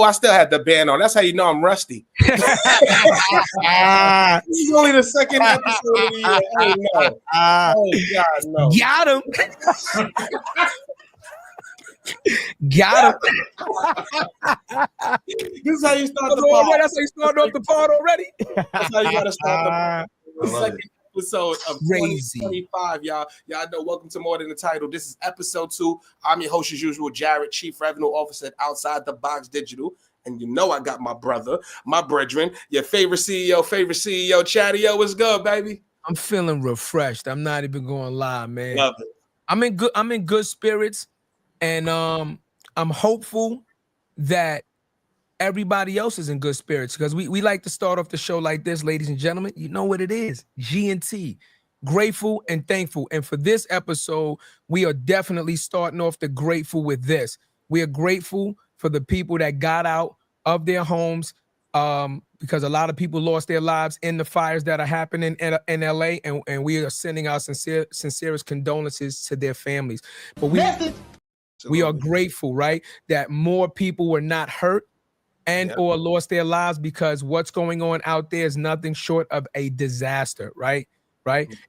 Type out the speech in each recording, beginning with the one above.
I still had the band on. That's how you know I'm rusty. This is only the second episode of the year. Oh, no. Oh, God, no. Got him. Got him. This is how you start the pod. That's how you start off the pod already. That's how you got to start the second episode of Crazy. 2025, y'all. Y'all know, welcome to More Than the Title. This is episode 2. I'm your host, as usual, Jarrett, Chief Revenue Officer at Outside the Box Digital. And you know I got my brother, my brethren, your favorite CEO, Chadeo. What's good, baby? I'm feeling refreshed. I'm not even going to lie, man. Love it. I'm in good spirits, and I'm hopeful that everybody else is in good spirits, because we like to start off the show like this, ladies and gentlemen. You know what it is, G&T, grateful and thankful. And for this episode, we are definitely starting off the grateful with this. We are grateful for the people that got out of their homes, because a lot of people lost their lives in the fires that are happening in LA, and we are sending our sincerest condolences to their families. But we are grateful, right, that more people were not hurt and or lost their lives, because what's going on out there is nothing short of a disaster, right?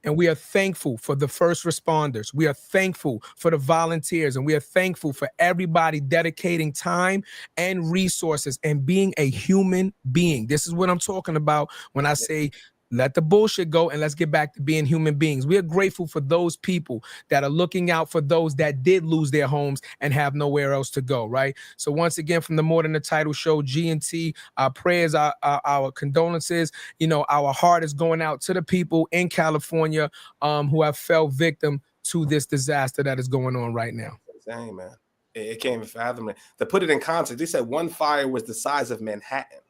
And we are thankful for the first responders. We are thankful for the volunteers, and we are thankful for everybody dedicating time and resources and being a human being. This is what I'm talking about when I say let the bullshit go and let's get back to being human beings. We are grateful for those people that are looking out for those that did lose their homes and have nowhere else to go, right? So once again, from the More Than the Title show, G&T, our prayers, our condolences, you know, our heart is going out to the people in California who have fell victim to this disaster that is going on right now. Dang, man. It can't even fathom it. To put it in context, they said one fire was the size of Manhattan.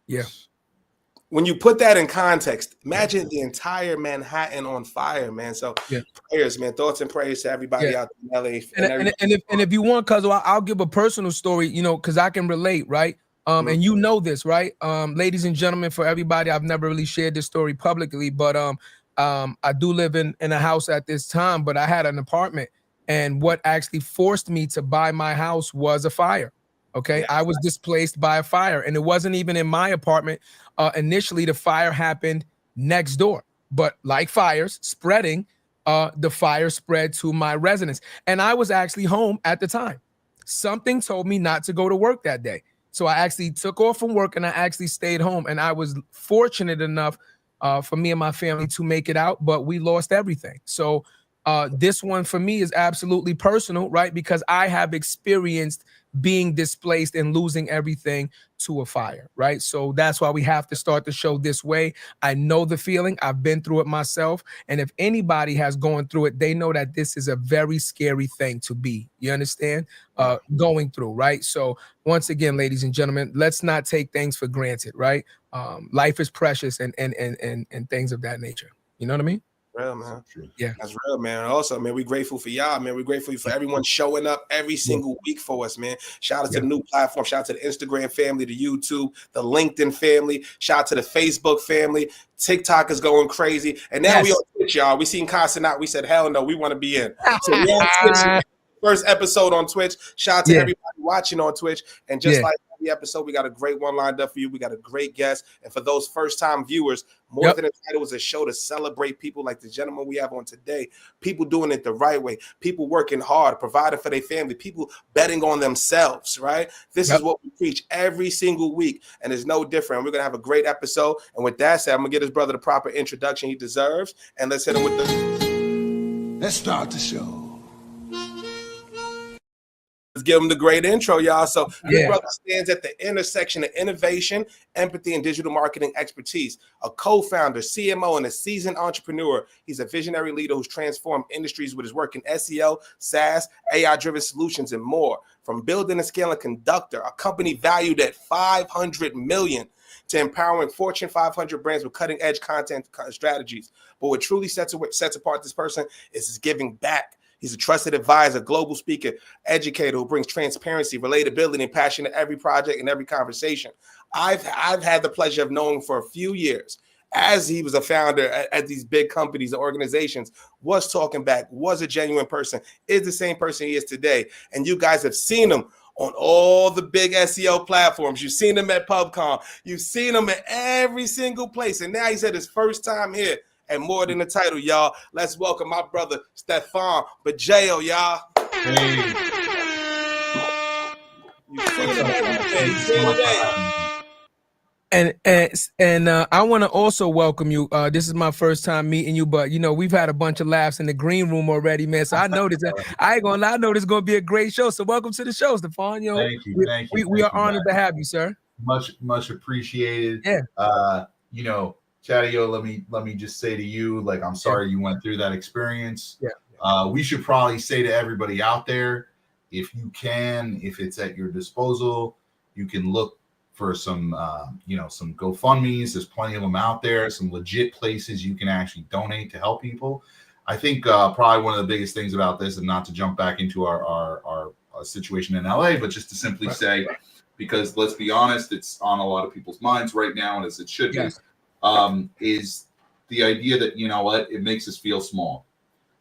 Yeah. When you put that in context, imagine the entire Manhattan on fire, man. So prayers, man, thoughts and prayers to everybody out in LA. And if you want, cuz I'll give a personal story, you know, because I can relate, right? And you know this, right? Ladies and gentlemen, for everybody, I've never really shared this story publicly, but I do live in a house at this time, but I had an apartment, and what actually forced me to buy my house was a fire. Okay, I was displaced by a fire, and it wasn't even in my apartment. Initially, the fire happened next door, but like fires spreading, the fire spread to my residence, and I was actually home at the time. Something told me not to go to work that day, so I actually took off from work and I actually stayed home. And I was fortunate enough for me and my family to make it out, but we lost everything. So this one for me is absolutely personal, right? Because I have experienced being displaced and losing everything to a fire, right? So that's why we have to start the show this way. I know the feeling. I've been through it myself. And if anybody has gone through it, they know that this is a very scary thing to be, you understand, going through, right? So once again, ladies and gentlemen, let's not take things for granted, right? Life is precious and things of that nature. You know what I mean? Real, man. Yeah, that's real, man. Also, man, we're grateful for y'all, man. We're grateful for everyone showing up every single week for us, man. Shout out to the new platform. Shout out to the Instagram family, the YouTube, the LinkedIn family. Shout out to the Facebook family. TikTok is going crazy, and now we on Twitch, y'all. We seen Constant out. We said, hell no, we want to be in. So we on Twitch. First episode on Twitch. Shout out to everybody watching on Twitch, and just like the episode, we got a great one lined up for you. We got a great guest, and for those first-time viewers, More Than a Title is a show to celebrate people like the gentleman we have on today. People doing it the right way. People working hard, providing for their family. People betting on themselves. Right? This is what we preach every single week, and it's no different. We're gonna have a great episode. And with that said, I'm gonna give his brother the proper introduction he deserves, and let's hit him with the. Let's start the show. Let's give him the great intro, y'all. So this brother stands at the intersection of innovation, empathy, and digital marketing expertise. A co-founder, CMO, and a seasoned entrepreneur. He's a visionary leader who's transformed industries with his work in SEO, SaaS, AI-driven solutions, and more. From building and scaling Conductor, a company valued at $500 million, to empowering Fortune 500 brands with cutting-edge content strategies. But what truly sets apart this person is his giving back. He's a trusted advisor, global speaker, educator who brings transparency, relatability, and passion to every project and every conversation. I've had the pleasure of knowing for a few years as he was a founder at these big companies and organizations, was talking back, was a genuine person, is the same person he is today. And you guys have seen him on all the big SEO platforms. You've seen him at PubCon. You've seen him at every single place. And now he's at his first time here at More Than the Title, y'all. Let's welcome my brother, Stephan Bajaio, y'all. Hey. You've seen him everywhere. He's here today. And I want to also welcome you. This is my first time meeting you, but we've had a bunch of laughs in the green room already, man. So I know this. I ain't gonna lie. I know this is gonna be a great show. So welcome to the show, Stephan. Thank you. We are honored to have you, sir. Much appreciated. Yeah. Chadeo, let me just say to you, like, I'm sorry you went through that experience. Yeah. We should probably say to everybody out there, if you can, if it's at your disposal, you can look for some some GoFundMes. There's plenty of them out there, some legit places you can actually donate to help people. I think probably one of the biggest things about this, and not to jump back into our situation in LA, but just to simply say, because let's be honest, it's on a lot of people's minds right now, and as it should be, is the idea that, you know what, it makes us feel small.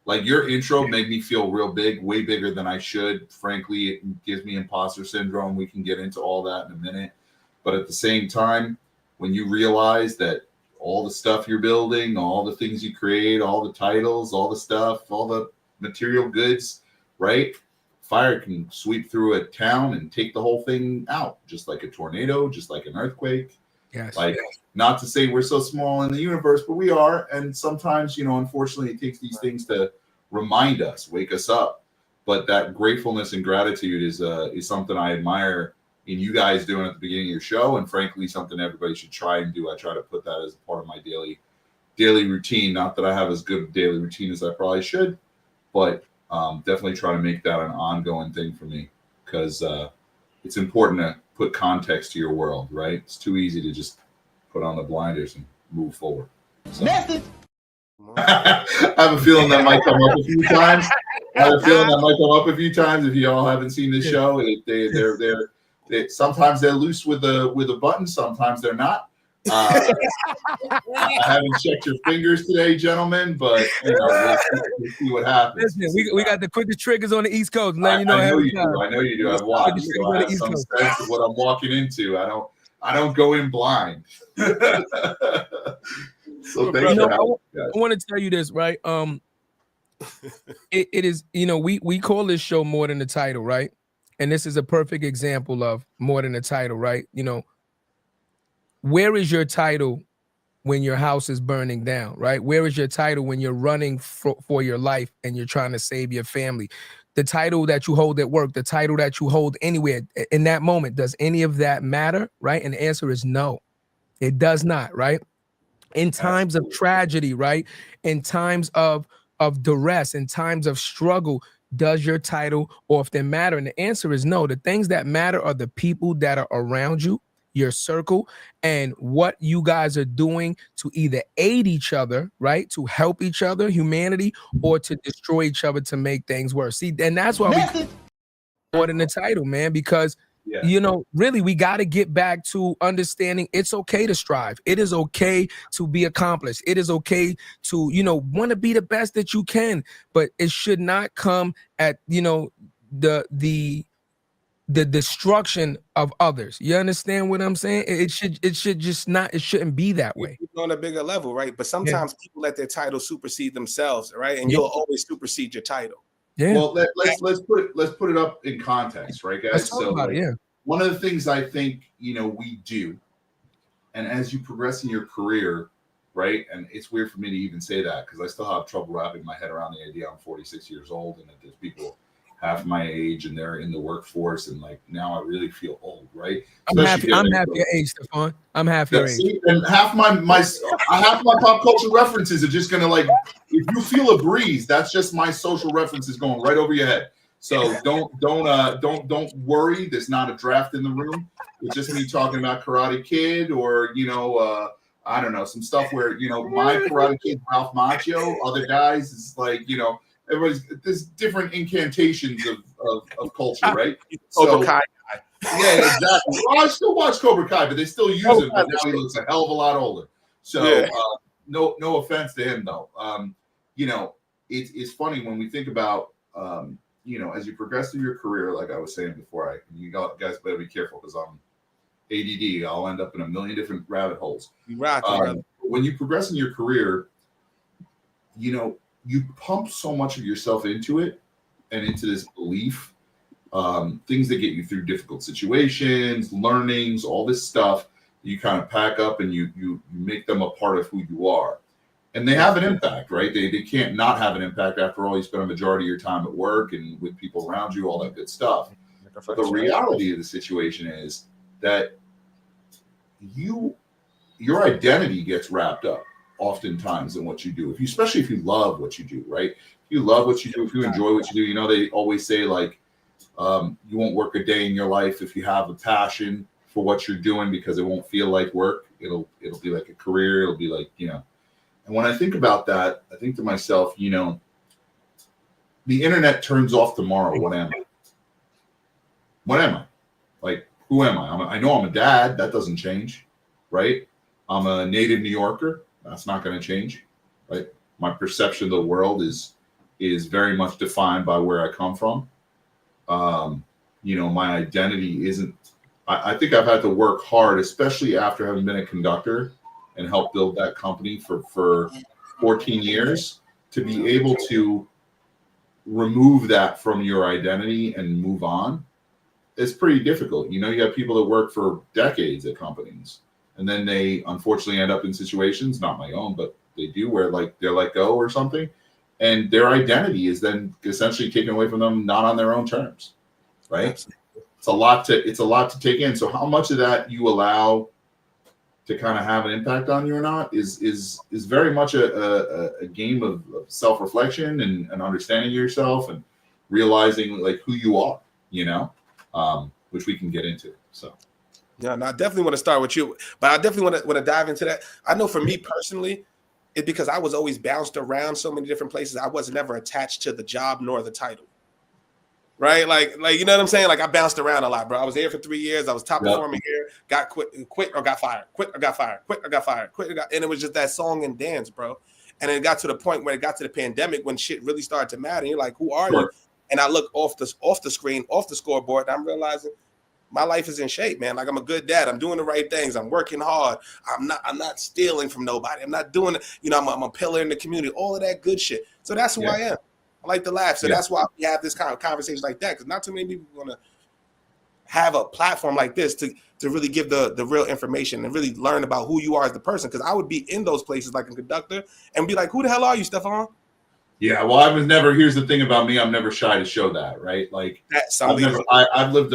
Like, your intro made me feel real big, way bigger than I should. Frankly, it gives me imposter syndrome. We can get into all that in a minute. But at the same time, when you realize that all the stuff you're building, all the things you create, all the titles, all the stuff, all the material goods, right? Fire can sweep through a town and take the whole thing out, just like a tornado, just like an earthquake. Yes. Not to say we're so small in the universe, but we are. And sometimes, unfortunately, it takes these things to remind us, wake us up. But that gratefulness and gratitude is something I admire in you guys doing at the beginning of your show, and frankly, something everybody should try and do. I try to put that as a part of my daily routine. Not that I have as good a daily routine as I probably should, but definitely try to make that an ongoing thing for me, because it's important to put context to your world, right? It's too easy to just put on the blinders and move forward. So. I have a feeling that might come up a few times. If you all haven't seen this show, they're sometimes they're loose with a button, sometimes they're not. I haven't checked your fingers today, gentlemen, but we'll see what happens. Listen, we got the quickest triggers on the East Coast. I know you do. I've watched, so I have some sense of what I'm walking into. I don't go in blind. So thanks for having me, guys. I want to tell you this, right? It is, we call this show More Than the Title, right? And this is a perfect example of more than a title, right? Where is your title when your house is burning down, right? Where is your title when you're running for your life and you're trying to save your family? The title that you hold at work, the title that you hold anywhere in that moment, does any of that matter, right? And the answer is no, it does not, right? In times of tragedy, right? In times of duress, in times of struggle, does your title or if they matter? And the answer is no. The things that matter are the people that are around you, your circle, and what you guys are doing to either aid each other, right? To help each other, humanity, or to destroy each other to make things worse. See, and that's why we more than the title, man, because really, we got to get back to understanding it's okay to strive. It is okay to be accomplished. It is okay to, want to be the best that you can, but it should not come at, the destruction of others. You understand what I'm saying? It should just not, it shouldn't be that way. On a bigger level, right? But sometimes people let their title supersede themselves, right? And you'll always supersede your title. Yeah. Well, let's put it up in context, right, guys? So one of the things I think we do, and as you progress in your career, right? And it's weird for me to even say that because I still have trouble wrapping my head around the idea I'm 46 years old and that there's people half my age and they're in the workforce, and like now I really feel old, right? I'm half your age, Stephan. I'm half your age. And half my pop culture references are just gonna, like, if you feel a breeze, that's just my social references going right over your head. So don't worry. There's not a draft in the room. It's just me talking about Karate Kid or I don't know, some stuff where my Karate Kid, Ralph Macchio, other guys is like there's different incantations of culture, right? Cobra Kai. Yeah, exactly. Well, I still watch Cobra Kai, but they still use him. But now he looks a hell of a lot older. So no offense to him though. It's funny when we think about as you progress through your career, like I was saying before, guys better be careful because I'm ADD. I'll end up in a million different rabbit holes. When you progress in your career, you pump so much of yourself into it and into this belief, things that get you through difficult situations, learnings, all this stuff. You kind of pack up and you make them a part of who you are. And they have an impact, right? They can't not have an impact. After all, you spend a majority of your time at work and with people around you, all that good stuff. But the reality of the situation is that your identity gets wrapped up oftentimes in what you do. Especially if you love what you do, right? If you love what you do, if you enjoy what you do, they always say like, you won't work a day in your life if you have a passion for what you're doing because it won't feel like work. It'll be like a career. It'll be like, And when I think about that, I think to myself, the internet turns off tomorrow. What am I? What am I? Like, who am I? I know I'm a dad. That doesn't change, right? I'm a native New Yorker. That's not going to change, right? My perception of the world is very much defined by where I come from. My identity isn't. I think I've had to work hard, especially after having been a conductor and helped build that company for 14 years, to be able to remove that from your identity and move on. It's pretty difficult. You have people that work for decades at companies, and then they unfortunately end up in situations, not my own, but they do, where like they're let go or something, and their identity is then essentially taken away from them, not on their own terms, right? Absolutely. It's a lot to take in. So how much of that you allow to kind of have an impact on you or not is very much a game of self-reflection and understanding yourself and realizing like who you are, which we can get into. So yeah, no, I definitely want to start with you, but I definitely want to dive into that. I know for me personally, it's because I was always bounced around so many different places. I was never attached to the job nor the title. Right? Like, you know what I'm saying? Like I bounced around a lot, bro. I was here for 3 years. I was top performing here, got quit or got fired, quit or got fired, quit or got fired, and it was just that song and dance, bro. And it got to the point where it got to the pandemic when shit really started to matter. And you're like, who are you? And I look off the screen, off the scoreboard, and I'm realizing my life is in shape, man. Like I'm a good dad. I'm doing the right things. I'm working hard. I'm not stealing from nobody. I'm not doing it. I'm a pillar in the community, all of that good shit. So that's who I am. I like to laugh. So that's why we have this kind of conversation like that, because not too many people want to have a platform like this to really give the real information and really learn about who you are as the person. Because I would be in those places like a conductor and be like, who the hell are you, Stephan? Yeah, well, I was never. Here's the thing about me: I'm never shy to show that, right? Like I've lived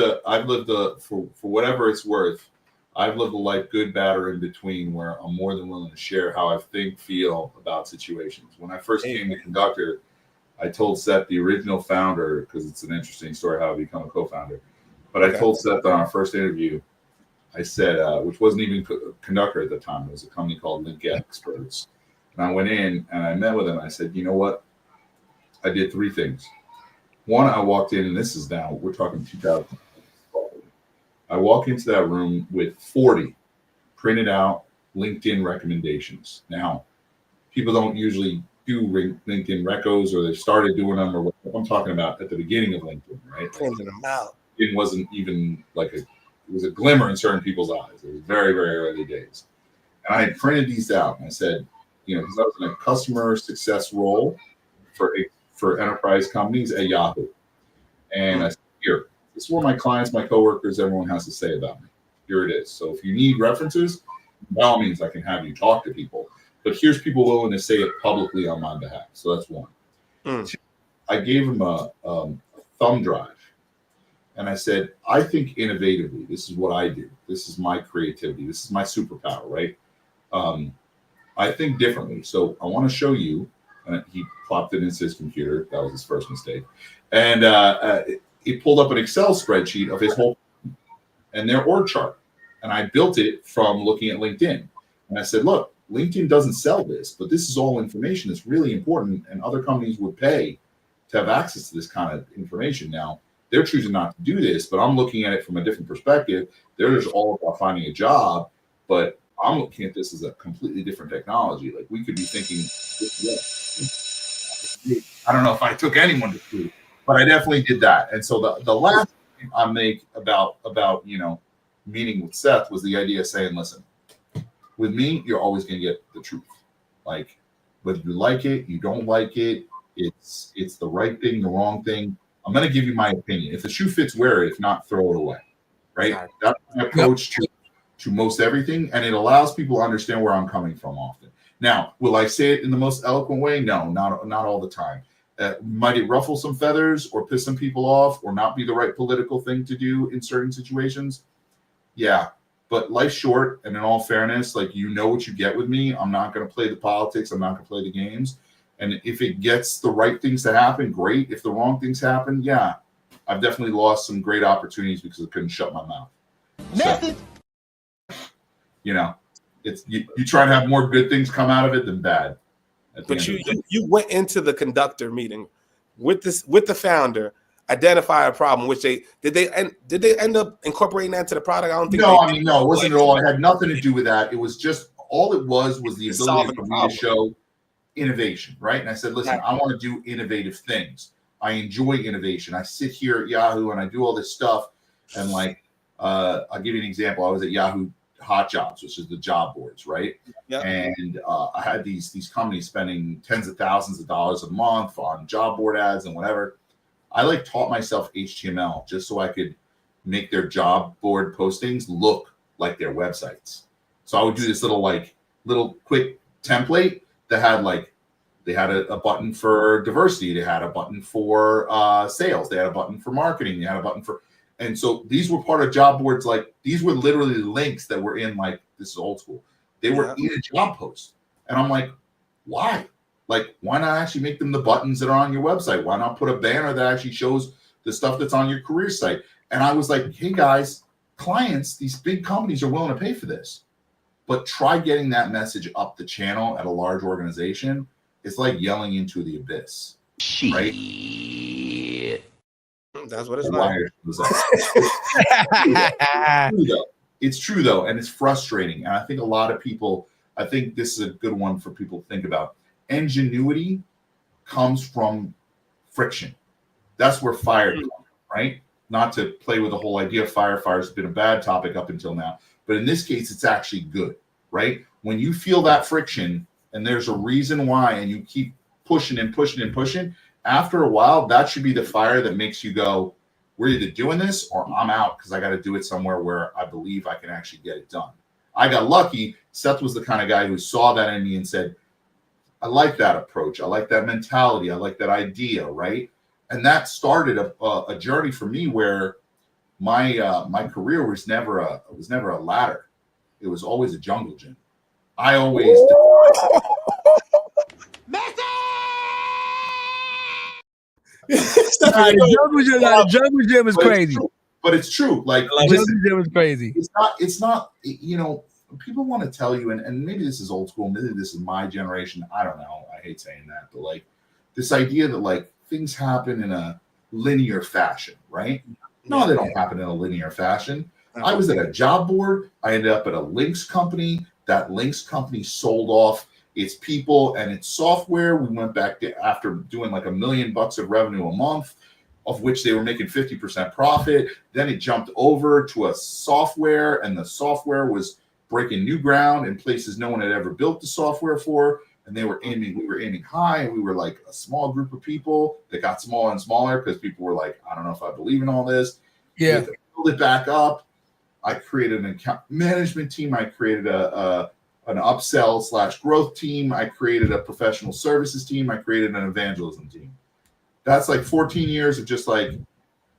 for whatever it's worth. I've lived a life good, bad, or in between, where I'm more than willing to share how I feel about situations. When I first came to Conductor, I told Seth, the original founder, because it's an interesting story how I become a co-founder. But I told Seth on our first interview, I said, which wasn't even Conductor at the time, it was a company called Link Experts. And I went in and I met with him. I said, you know what? I did 3 things. One, I walked in, and this is now, we're talking 2012. I walk into that room with 40 printed out LinkedIn recommendations. Now, people don't usually do LinkedIn recos, or they started doing them, or what I'm talking about at the beginning of LinkedIn, right? Printing them out. It wasn't even like it was a glimmer in certain people's eyes. It was very, very early days. And I had printed these out, and I said, because I was in a customer success role for enterprise companies at Yahoo. And I said, here, this is what my clients, my coworkers, everyone has to say about me. Here it is. So if you need references, by all means, I can have you talk to people. But here's people willing to say it publicly on my behalf. So that's one. Two, I gave him a thumb drive. And I said, I think innovatively. This is what I do. This is my creativity. This is my superpower, right? I think differently. So I want to show you. And he plopped it into his computer. That was his first mistake. And he pulled up an Excel spreadsheet of his whole and their org chart. And I built it from looking at LinkedIn. And I said, look, LinkedIn doesn't sell this, but this is all information that's really important. And other companies would pay to have access to this kind of information. Now, they're choosing not to do this, but I'm looking at it from a different perspective. They're just all about finding a job, but I'm looking at this as a completely different technology. Like we could be thinking, I don't know if I took anyone to school, But I definitely did that. And so the last thing I make about meeting with Seth was the idea of saying, listen, with me, you're always going to get the truth. Like, whether you like it, you don't like it, it's the right thing, the wrong thing. I'm going to give you my opinion. If the shoe fits, wear it. If not, throw it away. Right? That's my approach to most everything, and it allows people to understand where I'm coming from often. Now, will I say it in the most eloquent way? No, not all the time. Might it ruffle some feathers or piss some people off or not be the right political thing to do in certain situations? Yeah, but life's short, and in all fairness, like, you know what you get with me. I'm not going to play the politics. I'm not going to play the games. And if it gets the right things to happen, great. If the wrong things happen, yeah, I've definitely lost some great opportunities because I couldn't shut my mouth. So, it's you try to have more good things come out of it than bad. But you went into the Conductor meeting with the founder, identify a problem, which did they end up incorporating that into the product? I don't think. No, it wasn't at all. It had nothing to do with that. It was just all it was the ability for me to show innovation, right? And I said, listen, I want to do innovative things. I enjoy innovation. I sit here at Yahoo and I do all this stuff. And like, I'll give you an example. I was at Yahoo Hot Jobs, which is the job boards, right? Yep. And I had these companies spending tens of thousands of dollars a month on job board ads and whatever. I taught myself HTML just so I could make their job board postings look like their websites. So I would do this little quick template that had they had a button for diversity, they had a button for sales, they had a button for marketing, they had a button for, and so these were part of job boards. Like, these were literally links that were in, like, this is old school. They were in a job post. And I'm like, why? Like, why not actually make them the buttons that are on your website? Why not put a banner that actually shows the stuff that's on your career site? And I was like, hey guys, clients, these big companies are willing to pay for this. But try getting that message up the channel at a large organization. It's like yelling into the abyss. Right? That's what it's like. It's true though, and it's frustrating. And I think a lot of people, I think this is a good one for people to think about. Ingenuity comes from friction. That's where fire comes, right? Not to play with the whole idea of fire. Fire's been a bad topic up until now. But in this case, it's actually good, right? When you feel that friction and there's a reason why, and you keep pushing and pushing and pushing, after a while, that should be the fire that makes you go, we're either doing this or I'm out because I got to do it somewhere where I believe I can actually get it done. I got lucky. Seth was the kind of guy who saw that in me and said, I like that approach. I like that mentality. I like that idea, right? And that started a journey for me where my career was never a ladder. It was always a jungle gym. I always the jungle gym is crazy. But it's true. Like, jungle gym is crazy. It's not, people want to tell you, and maybe this is old school, maybe this is my generation. I don't know. I hate saying that, but like this idea that like things happen in a linear fashion, right? No, they don't happen in a linear fashion. I was at a job board. I ended up at a links company. That links company sold off its people and its software. We went back to, after doing like $1 million of revenue a month, of which they were making 50% profit. Then it jumped over to a software, and the software was breaking new ground in places no one had ever built the software for. And we were aiming high, and we were like a small group of people that got smaller and smaller because people were like, I don't know if I believe in all this. Yeah. Build it back up. I created an account management team. I created an upsell / growth team. I created a professional services team. I created an evangelism team. That's like 14 years of just like,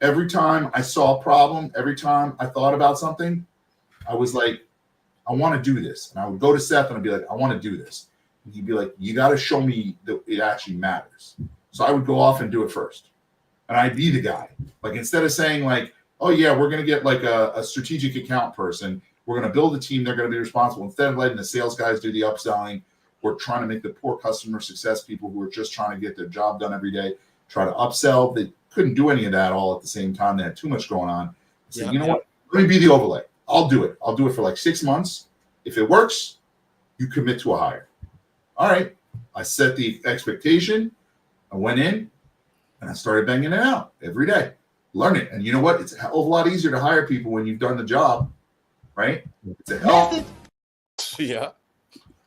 every time I saw a problem, every time I thought about something, I was like, I want to do this. And I would go to Seth and I'd be like, I want to do this. And he'd be like, you got to show me that it actually matters. So I would go off and do it first. And I'd be the guy. Like, instead of saying like, oh yeah, we're going to get like a strategic account person, we're going to build a team, they're going to be responsible. Instead of letting the sales guys do the upselling, we're trying to make the poor customer success people who are just trying to get their job done every day try to upsell. They couldn't do any of that all at the same time. They had too much going on. So you know what? Let me be the overlay. I'll do it. I'll do it for like 6 months. If it works, you commit to a hire. All right. I set the expectation. I went in. And I started banging it out every day, learn it. And you know what? It's a hell of a lot easier to hire people when you've done the job, right? It's a hell. Yeah.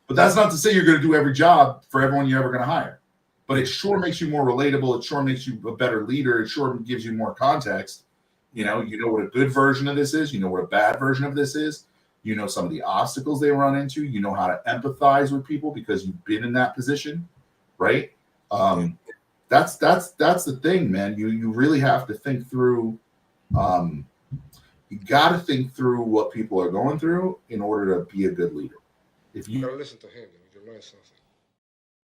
But that's not to say you're going to do every job for everyone you're ever going to hire. But it sure makes you more relatable. It sure makes you a better leader. It sure gives you more context. You know what a good version of this is. You know what a bad version of this is. You know some of the obstacles they run into. You know how to empathize with people because you've been in that position, right? That's the thing, man. You really have to think through. You got to think through what people are going through in order to be a good leader. If you gotta listen to him, you can learn something.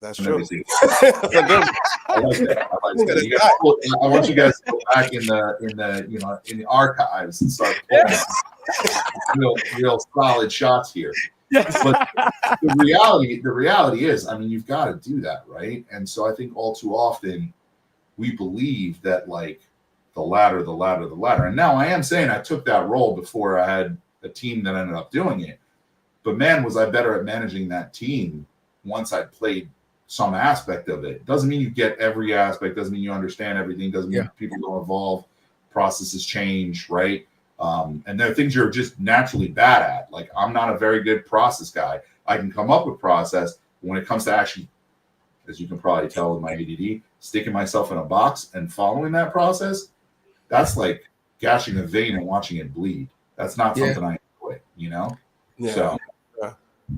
That's true. I like that. I want you guys to go back in the archives and start pulling real solid shots here. But the reality is, I mean, you've got to do that, right? And so I think all too often we believe that like the ladder. And now I am saying I took that role before I had a team that ended up doing it. But man, was I better at managing that team once I played some aspect of it. Doesn't mean you get every aspect, doesn't mean you understand everything, doesn't mean people don't evolve, processes change, right? And there are things you're just naturally bad at. Like I'm not a very good process guy. I can come up with process, but when it comes to actually, as you can probably tell with my ADD, sticking myself in a box and following that process, that's like gashing a vein and watching it bleed. That's not something I enjoy, you know? Yeah. So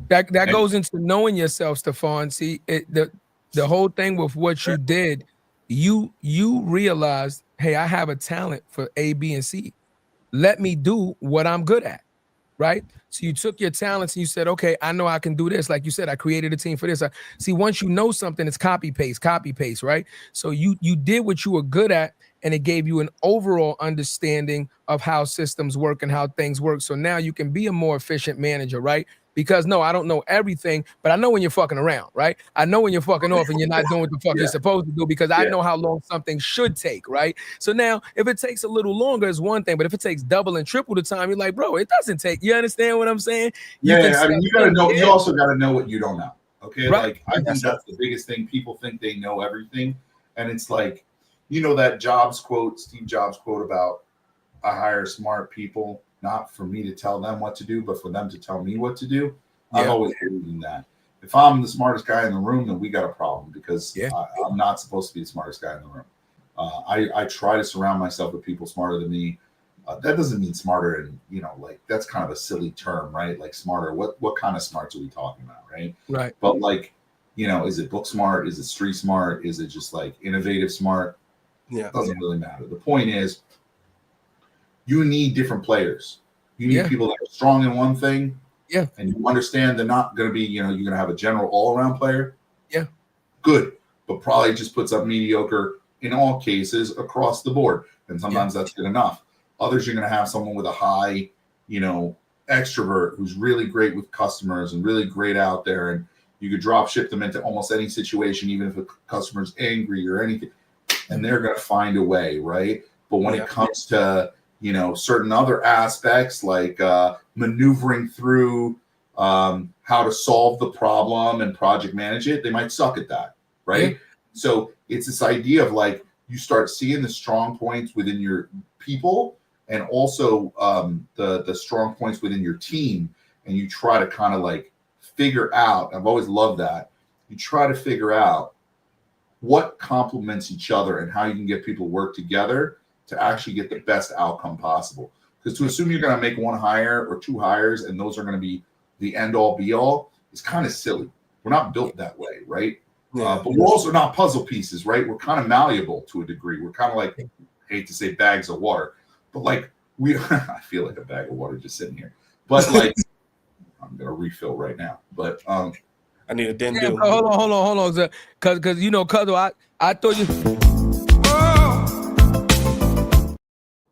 that goes into knowing yourself, Stephan. See, the whole thing with what you did, you realized, hey, I have a talent for A, B, and C. Let me do what I'm good at, right? So you took your talents and you said, okay, I know I can do this. Like you said, I created a team for this. See, once you know something, it's copy paste, right? So you did what you were good at, and it gave you an overall understanding of how systems work and how things work. So now you can be a more efficient manager, right? Because no, I don't know everything, but I know when you're fucking around, right? I know when you're fucking off and you're not doing what the fuck you're supposed to do because I know how long something should take, right? So now if it takes a little longer, it's one thing, but if it takes double and triple the time, you're like, bro, it doesn't take. You understand what I'm saying? I mean, you gotta know. You also gotta know what you don't know. Okay, right. Like I think that's the biggest thing. People think they know everything, and it's like, you know, that Steve Jobs quote about, I hire smart people, not for me to tell them what to do, but for them to tell me what to do. I've always believed in that. If I'm the smartest guy in the room, then we got a problem because I'm not supposed to be the smartest guy in the room. I try to surround myself with people smarter than me. That doesn't mean smarter, and like that's kind of a silly term, right? Like smarter. What kind of smarts are we talking about, right? Right. But like, is it book smart? Is it street smart? Is it just like innovative smart? Yeah, it doesn't really matter. The point is, you need different players. You need people that are strong in one thing. Yeah. And you understand they're not going to be, you're going to have a general all-around player. Yeah. Good. But probably just puts up mediocre in all cases across the board. And sometimes that's good enough. Others, you're going to have someone with a high, extrovert who's really great with customers and really great out there. And you could drop ship them into almost any situation, even if a customer's angry or anything. And they're going to find a way, right? But when it comes to, certain other aspects like maneuvering through how to solve the problem and project manage it, they might suck at that, right? Yeah. So it's this idea of like, you start seeing the strong points within your people and also the strong points within your team. And you try to kind of like figure out, I've always loved that. You try to figure out what complements each other and how you can get people to work together to actually get the best outcome possible. Because to assume you're going to make one hire or two hires and those are going to be the end all be all is kind of silly. We're not built that way, right? But we're also not puzzle pieces, right? We're kind of malleable to a degree. We're kind of like, I hate to say bags of water, but like I feel like a bag of water just sitting here. But like, I'm going to refill right now. But I need a dendo. Hold on. Cause I thought you.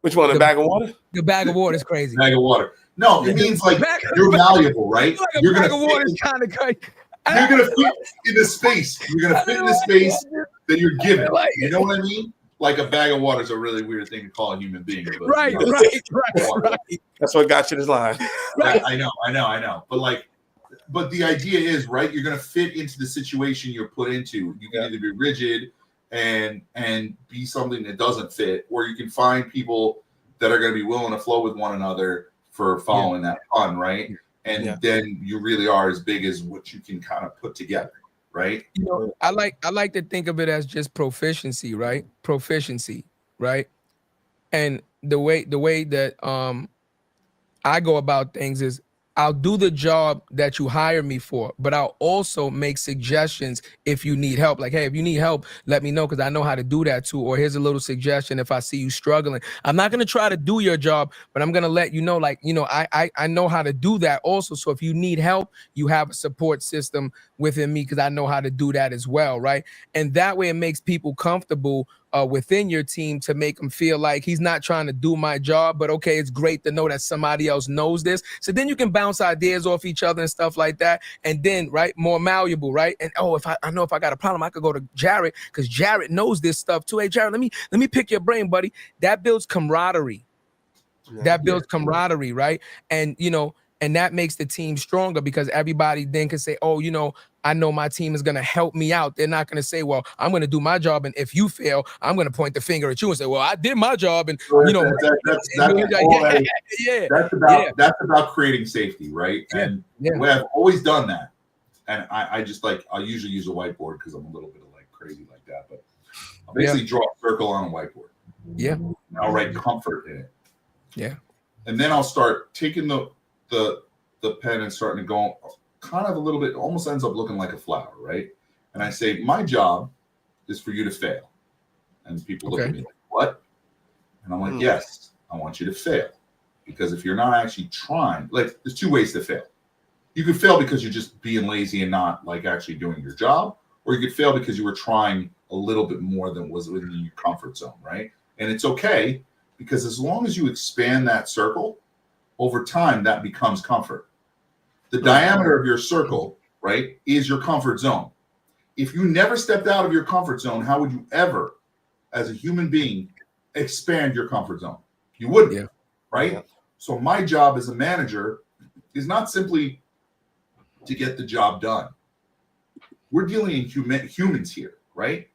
Which one? The bag of water? The bag of water is crazy. Bag of water. No, it means like you're malleable, right? Like a bag of water is kind of crazy. You're gonna fit in the space. You're gonna fit in the space that you're given. You know what I mean? Like a bag of water is a really weird thing to call a human being. But, right. That's what got you this line. Right. I know. But the idea is, right, you're gonna fit into the situation you're put into. You can either be rigid and be something that doesn't fit, or you can find people that are going to be willing to flow with one another for following that fun, right? And then you really are as big as what you can kind of put together, right? You know, I like to think of it as just proficiency, right? Proficiency, right? And the way that I go about things is I'll do the job that you hire me for, but I'll also make suggestions if you need help. Like, hey, if you need help, let me know because I know how to do that too. Or here's a little suggestion if I see you struggling. I'm not going to try to do your job, but I'm going to let you know, like, you know, I know how to do that also. So if you need help, you have a support system within me because I know how to do that as well, right? And that way it makes people comfortable within your team to make them feel like he's not trying to do my job, but okay, it's great to know that somebody else knows this. So then you can bounce ideas off each other and stuff like that. And then, right, more malleable, right? And if I know if I got a problem, I could go to Jarrett because Jarrett knows this stuff too. Hey, Jarrett, let me pick your brain, buddy. That builds camaraderie. That builds camaraderie, right? And you know, and that makes the team stronger because everybody then can say, oh, you know, I know my team is going to help me out. They're not going to say, well, I'm going to do my job, and if you fail, I'm going to point the finger at you and say, well, I did my job, and you know, that's about creating safety, right? And the way I've always done that, and I just like I usually use a whiteboard because I'm a little bit of like crazy like that, but I'll basically draw a circle on a whiteboard. And I'll write comfort in it. And then I'll start taking the pen and starting to go kind of a little bit, almost ends up looking like a flower, right? And I say, my job is for you to fail. And people look at me like, what? And I'm like, yes, I want you to fail. Because if you're not actually trying, like there's two ways to fail. You could fail because you're just being lazy and not like actually doing your job, or you could fail because you were trying a little bit more than was within your comfort zone, right? And it's okay because as long as you expand that circle, over time, that becomes comfort. The diameter of your circle, right, is your comfort zone. If you never stepped out of your comfort zone, how would you ever, as a human being, expand your comfort zone? You wouldn't, right? So my job as a manager is not simply to get the job done. We're dealing in humans here, right?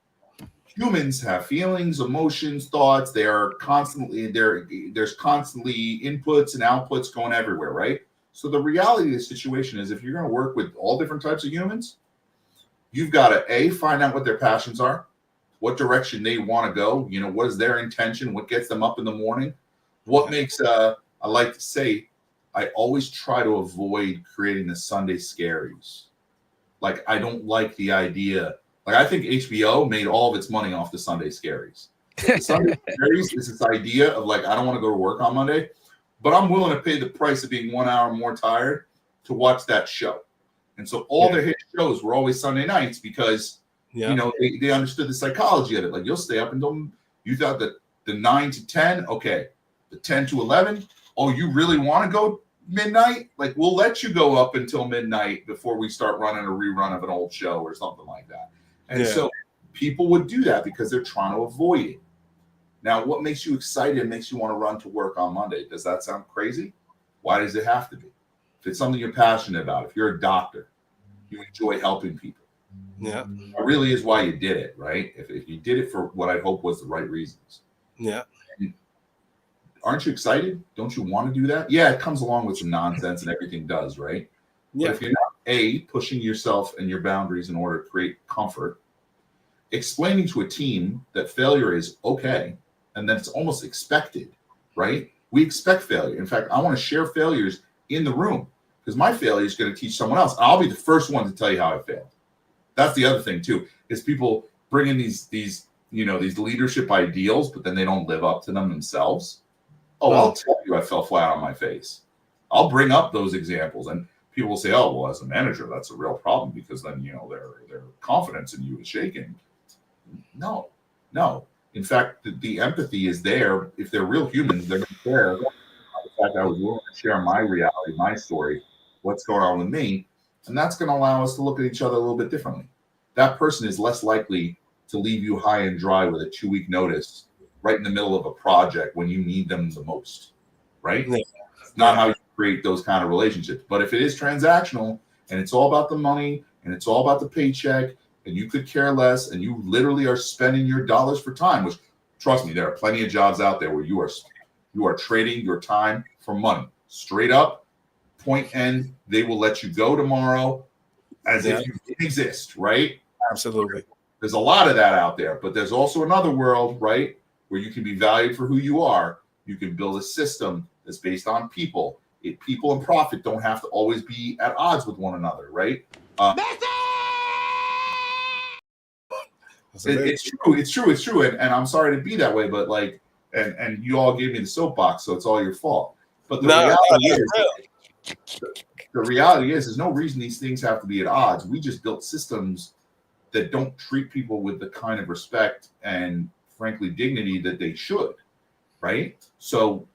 Humans have feelings, emotions, thoughts. They are constantly there's constantly inputs and outputs going everywhere, right? So the reality of the situation is if you're going to work with all different types of humans, you've got to find out what their passions are, what direction they want to go, you know, what is their intention, what gets them up in the morning, what makes I like to say, I always try to avoid creating the Sunday scaries. Like I don't like the idea. Like I think HBO made all of its money off the Sunday scaries. The Sunday scaries is this idea of like, I don't want to go to work on Monday, but I'm willing to pay the price of being 1 hour more tired to watch that show. And so all their hit shows were always Sunday nights because, you know, they understood the psychology of it. Like you'll stay up until you thought that the 9 to 10, okay, the 10 to 11. Oh, you really want to go midnight? Like we'll let you go up until midnight before we start running a rerun of an old show or something like that. And so people would do that because they're trying to avoid it. Now, what makes you excited and makes you want to run to work on Monday? Does that sound crazy? Why does it have to be? If it's something you're passionate about, if you're a doctor, you enjoy helping people. It really is why you did it, right? If you did it for what I hope was the right reasons. And aren't you excited? Don't you want to do that? Yeah, it comes along with some nonsense and everything does, right? But if you're not pushing yourself and your boundaries in order to create comfort, explaining to a team that failure is okay, and that it's almost expected, right? We expect failure. In fact, I want to share failures in the room because my failure is going to teach someone else. I'll be the first one to tell you how I failed. That's the other thing too, is people bring in these leadership ideals, but then they don't live up to them themselves. I'll tell you I fell flat on my face. I'll bring up those examples and people will say, oh, well, as a manager, that's a real problem because then, you know, their confidence in you is shaken. No. In fact, the empathy is there. If they're real humans, they're going to care. The fact I was willing to share my reality, my story, what's going on with me. And that's going to allow us to look at each other a little bit differently. That person is less likely to leave you high and dry with a 2-week notice right in the middle of a project when you need them the most, right? It's not how you create those kind of relationships. But if it is transactional and it's all about the money and it's all about the paycheck and you could care less, and you literally are spending your dollars for time, which, trust me, there are plenty of jobs out there where you are trading your time for money. Straight up, point end, they will let you go tomorrow as if you didn't exist, right? Absolutely. There's a lot of that out there, but there's also another world, right, where you can be valued for who you are. You can build a system that's based on people. People and profit don't have to always be at odds with one another, right? It's true. And I'm sorry to be that way, but like, and you all gave me the soapbox, so it's all your fault. But the reality is there's no reason these things have to be at odds. We just built systems that don't treat people with the kind of respect and, frankly, dignity that they should, right? So,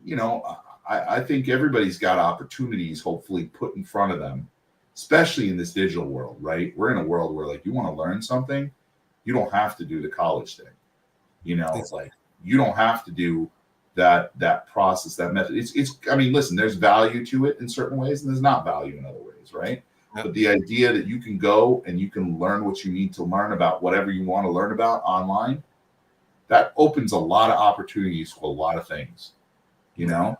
you know, I think everybody's got opportunities, hopefully, put in front of them, especially in this digital world, right? We're in a world where, like, you want to learn something, you don't have to do the college thing, you know, like, you don't have to do that process, that method. It's I mean, listen, there's value to it in certain ways, and there's not value in other ways, right? Yep. But the idea that you can go and you can learn what you need to learn about whatever you want to learn about online, that opens a lot of opportunities for a lot of things, you know?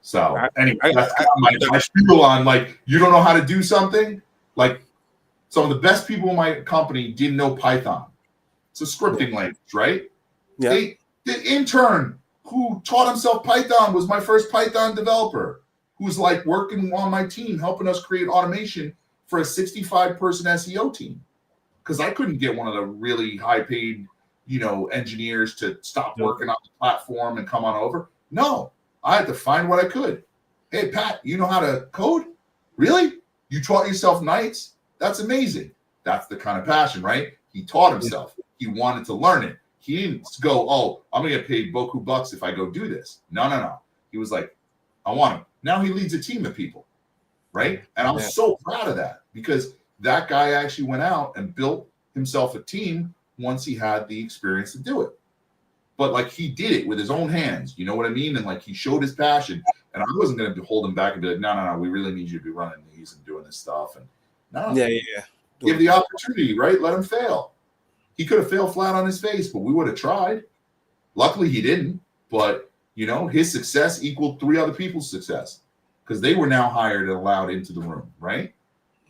So anyway, that's my spiel on, like, you don't know how to do something. Like, some of the best people in my company didn't know Python. It's a scripting language, right? Yeah. The intern who taught himself Python was my first Python developer, who's like working on my team, helping us create automation for a 65-person SEO team. Because I couldn't get one of the really high-paid, you know, engineers to stop working on the platform and come on over. No, I had to find what I could. Hey, Pat, you know how to code? Really? You taught yourself nights? That's amazing. That's the kind of passion, right? He taught himself. He wanted to learn it. He didn't go, oh, I'm going to get paid beaucoup bucks if I go do this. No. He was like, I want him. Now he leads a team of people, right? And I'm so proud of that, because that guy actually went out and built himself a team once he had the experience to do it. But like, he did it with his own hands, you know what I mean? And like, he showed his passion, and I wasn't going to hold him back and be like, no, we really need you to be running these and doing this stuff. And give the opportunity, right? Let him fail. He could have failed flat on his face, but we would have tried. Luckily, he didn't. But, you know, his success equaled 3 other people's success, because they were now hired and allowed into the room, right?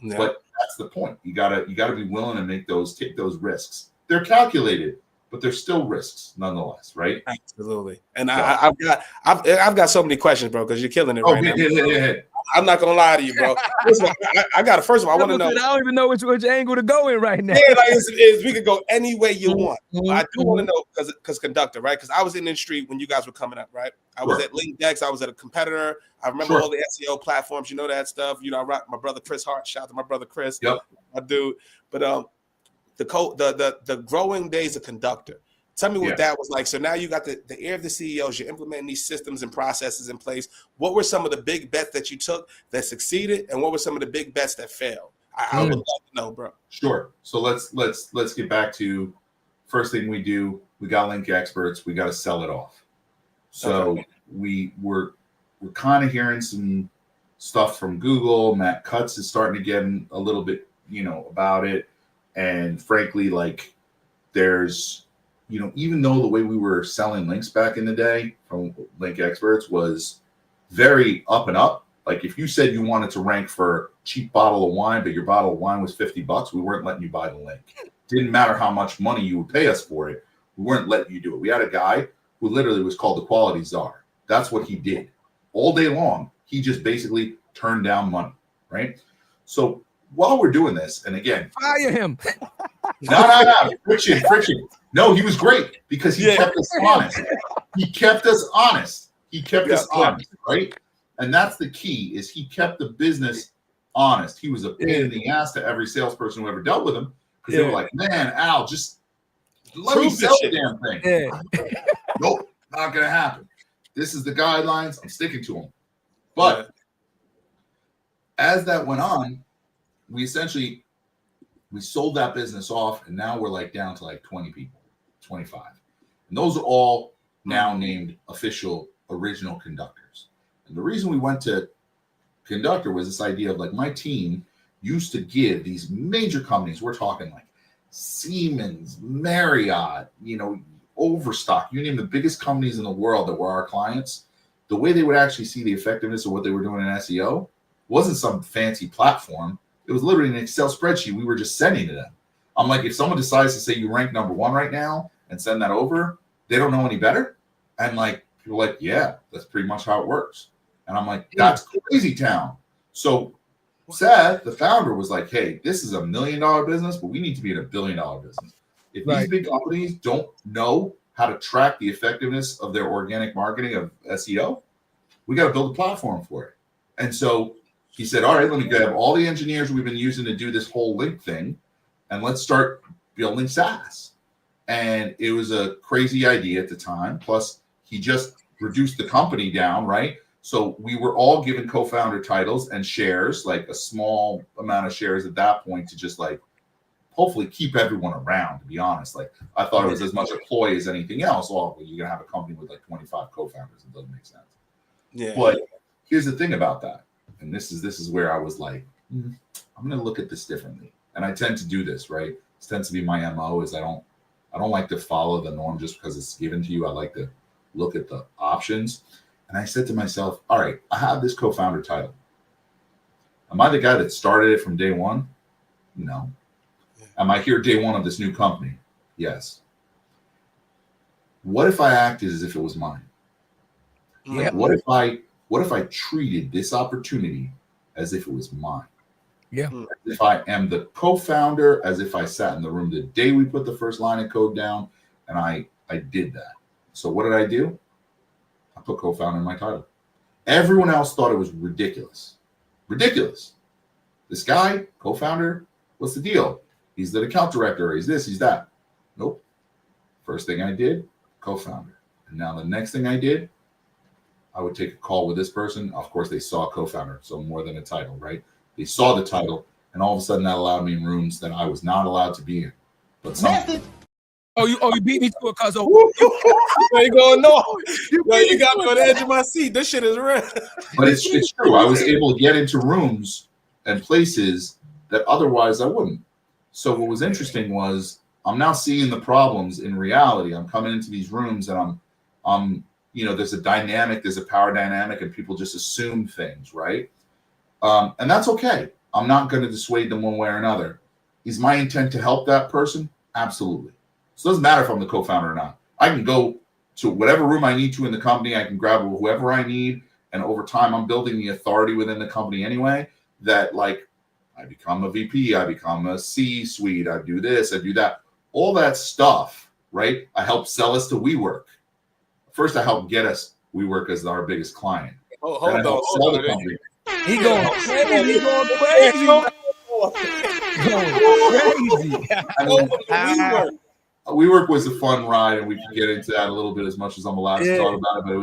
Yeah. But that's the point. You gotta be willing to take those risks. They're calculated, but they're still risks nonetheless, right? Absolutely. And so, I've got so many questions, bro, because you're killing it right now. Yeah. I'm not gonna lie to you, bro. Listen, I got it. First of all, I want to know. I don't even know which angle to go in right now. Yeah, like we could go any way you want. I do want to know, because Conductor, right? Because I was in the street when you guys were coming up, right? I was at LinkDex. I was at a competitor. I remember all the SEO platforms. You know that stuff. You know, I rock my brother Chris Hart. Shout out to my brother Chris. Yep, my dude. But the growing days of Conductor. Tell me what that was like. So now you got the ear of the CEOs. You're implementing these systems and processes in place. What were some of the big bets that you took that succeeded, and what were some of the big bets that failed? I would love to know, bro. Sure. So let's get back to first thing we do. We got link experts. We got to sell it off. So we're kind of hearing some stuff from Google. Matt Cutts is starting to get a little bit, you know, about it. And frankly, like, there's, you know, even though the way we were selling links back in the day from Link Experts was very up and up. Like, if you said you wanted to rank for cheap bottle of wine, but your bottle of wine was $50, we weren't letting you buy the link. Didn't matter how much money you would pay us for it. We weren't letting you do it. We had a guy who literally was called the quality czar. That's what he did. All day long, he just basically turned down money, right? So while we're doing this, and again, fire him. No. Friction. No, he was great, because he kept us honest. He kept us honest. Right? And that's the key, is he kept the business honest. He was a pain in the ass to every salesperson who ever dealt with him, because they were like, man, Al, just let me sell the damn thing. Nope, not going to happen. This is the guidelines. I'm sticking to them. But as that went on, we sold that business off, and now we're like down to like 20 people, 25. And those are all now named official original conductors. And the reason we went to Conductor was this idea of, like, my team used to give these major companies, we're talking like Siemens, Marriott, Overstock, you name the biggest companies in the world that were our clients, the way they would actually see the effectiveness of what they were doing in SEO wasn't some fancy platform. It was literally an Excel spreadsheet we were just sending to them. I'm like, if someone decides to say you rank number 1 right now and send that over, they don't know any better. And like, people are like, yeah, that's pretty much how it works. And I'm like, that's crazy town. So Seth, the founder, was like, hey, this is $1 million business, but we need to be in $1 billion business. If these big companies don't know how to track the effectiveness of their organic marketing of SEO, we got to build a platform for it. And so he said, all right, let me grab all the engineers we've been using to do this whole link thing, and let's start building SaaS. And it was a crazy idea at the time. Plus, he just reduced the company down, right? So we were all given co-founder titles and shares, like a small amount of shares at that point, to just like hopefully keep everyone around, to be honest. Like, I thought it was as much a ploy as anything else. Well, you're going to have a company with like 25 co-founders. It doesn't make sense. Yeah. But here's the thing about that. And this is where I was like, I'm going to look at this differently. And I tend to do this, right? This tends to be my MO, is I don't like to follow the norm just because it's given to you. I like to look at the options. And I said to myself, all right, I have this co-founder title. Am I the guy that started it from day one? No. Am I here day one of this new company? Yes. What if I acted as if it was mine? Yeah. What if I treated this opportunity as if it was mine? Yeah. As if I am the co-founder, as if I sat in the room the day we put the first line of code down, and I did that. So what did I do? I put co-founder in my title. Everyone else thought it was ridiculous. Ridiculous. This guy, co-founder, what's the deal? He's the account director. He's this, he's that. Nope. First thing I did, co-founder. And now the next thing I did, I would take a call with this person. Of course, they saw co-founder, so more than a title, right? They saw the title, and all of a sudden that allowed me in rooms that I was not allowed to be in. But you beat me to it, cuz. You going no? You got me on the edge of my seat. This shit is real. But it's true. I was able to get into rooms and places that otherwise I wouldn't. So what was interesting was I'm now seeing the problems in reality. I'm coming into these rooms and I'm there's a dynamic, there's a power dynamic, and people just assume things, right? And that's okay. I'm not going to dissuade them one way or another. Is my intent to help that person? Absolutely. So it doesn't matter if I'm the co-founder or not. I can go to whatever room I need to in the company. I can grab whoever I need. And over time, I'm building the authority within the company anyway, that like I become a VP, I become a C-suite, I do this, I do that. All that stuff, right? I help sell us to WeWork. First, I help get us WeWork as our biggest client. Oh, hold on. He going crazy. WeWork was a fun ride, and we can get into that a little bit as much as I'm allowed to talk about it. But it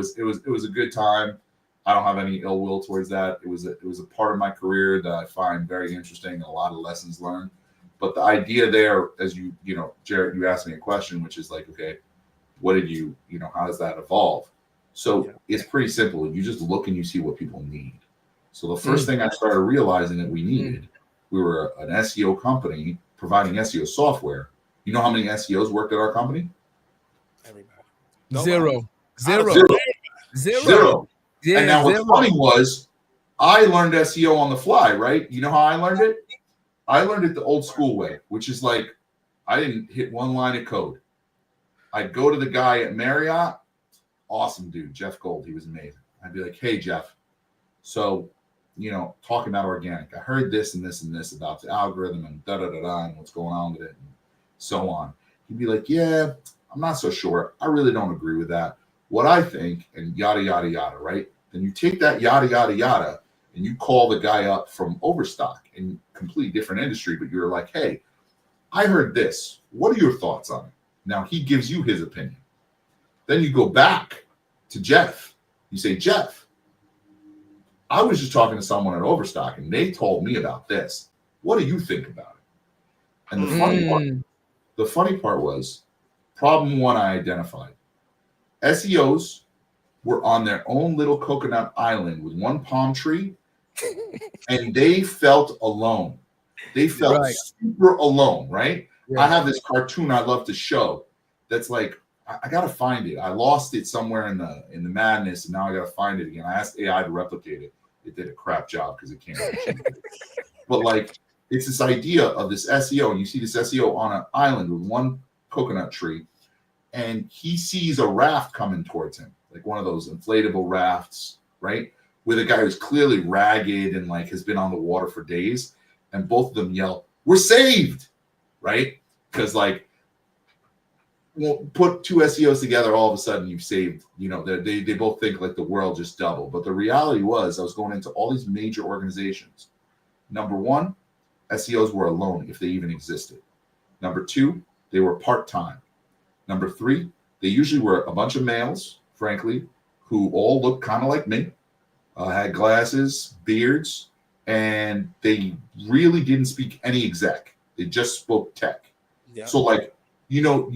was a good time. I don't have any ill will towards that. It was a part of my career that I find very interesting and a lot of lessons learned. But the idea there, as Jarrett, you asked me a question, which is like, okay, what did how does that evolve? So it's pretty simple. You just look and you see what people need. So the first thing I started realizing that we needed, we were an SEO company providing SEO software. You know how many SEOs worked at our company? Zero. Yeah, and now what's funny was I learned SEO on the fly, right? You know how I learned it? I learned it the old school way, which is like I didn't hit one line of code. I'd go to the guy at Marriott, awesome dude, Jeff Gold. He was amazing. I'd be like, hey, Jeff, so, talking about organic, I heard this and this and this about the algorithm and da-da-da-da and what's going on with it and so on. He'd be like, yeah, I'm not so sure. I really don't agree with that. What I think, and yada, yada, yada, right? Then you take that yada, yada, yada, and you call the guy up from Overstock in completely different industry, but you're like, hey, I heard this. What are your thoughts on it? Now he gives you his opinion. Then you go back to Jeff. You say, Jeff, I was just talking to someone at Overstock and they told me about this. What do you think about it? And the funny part was problem one I identified. SEOs were on their own little coconut island with one palm tree and they felt alone. They felt super alone, right? I have this cartoon I love to show that's like, I gotta find it. I lost it somewhere in the madness, and now I gotta find it again. I asked AI to replicate it. It did a crap job because it can't actually. But like, it's this idea of this SEO, and you see this SEO on an island with one coconut tree, and he sees a raft coming towards him, like one of those inflatable rafts, right? With a guy who's clearly ragged and like has been on the water for days, and both of them yell, "We're saved!" Right? Because like, well, put two SEOs together, all of a sudden you've saved. You know, they both think like the world just doubled, but the reality was, I was going into all these major organizations. Number one, SEOs were alone if they even existed. Number two, they were part-time. Number three, they usually were a bunch of males, frankly, who all looked kind of like me, had glasses, beards, and they really didn't speak any exec. They just spoke tech. Yeah. So like, you know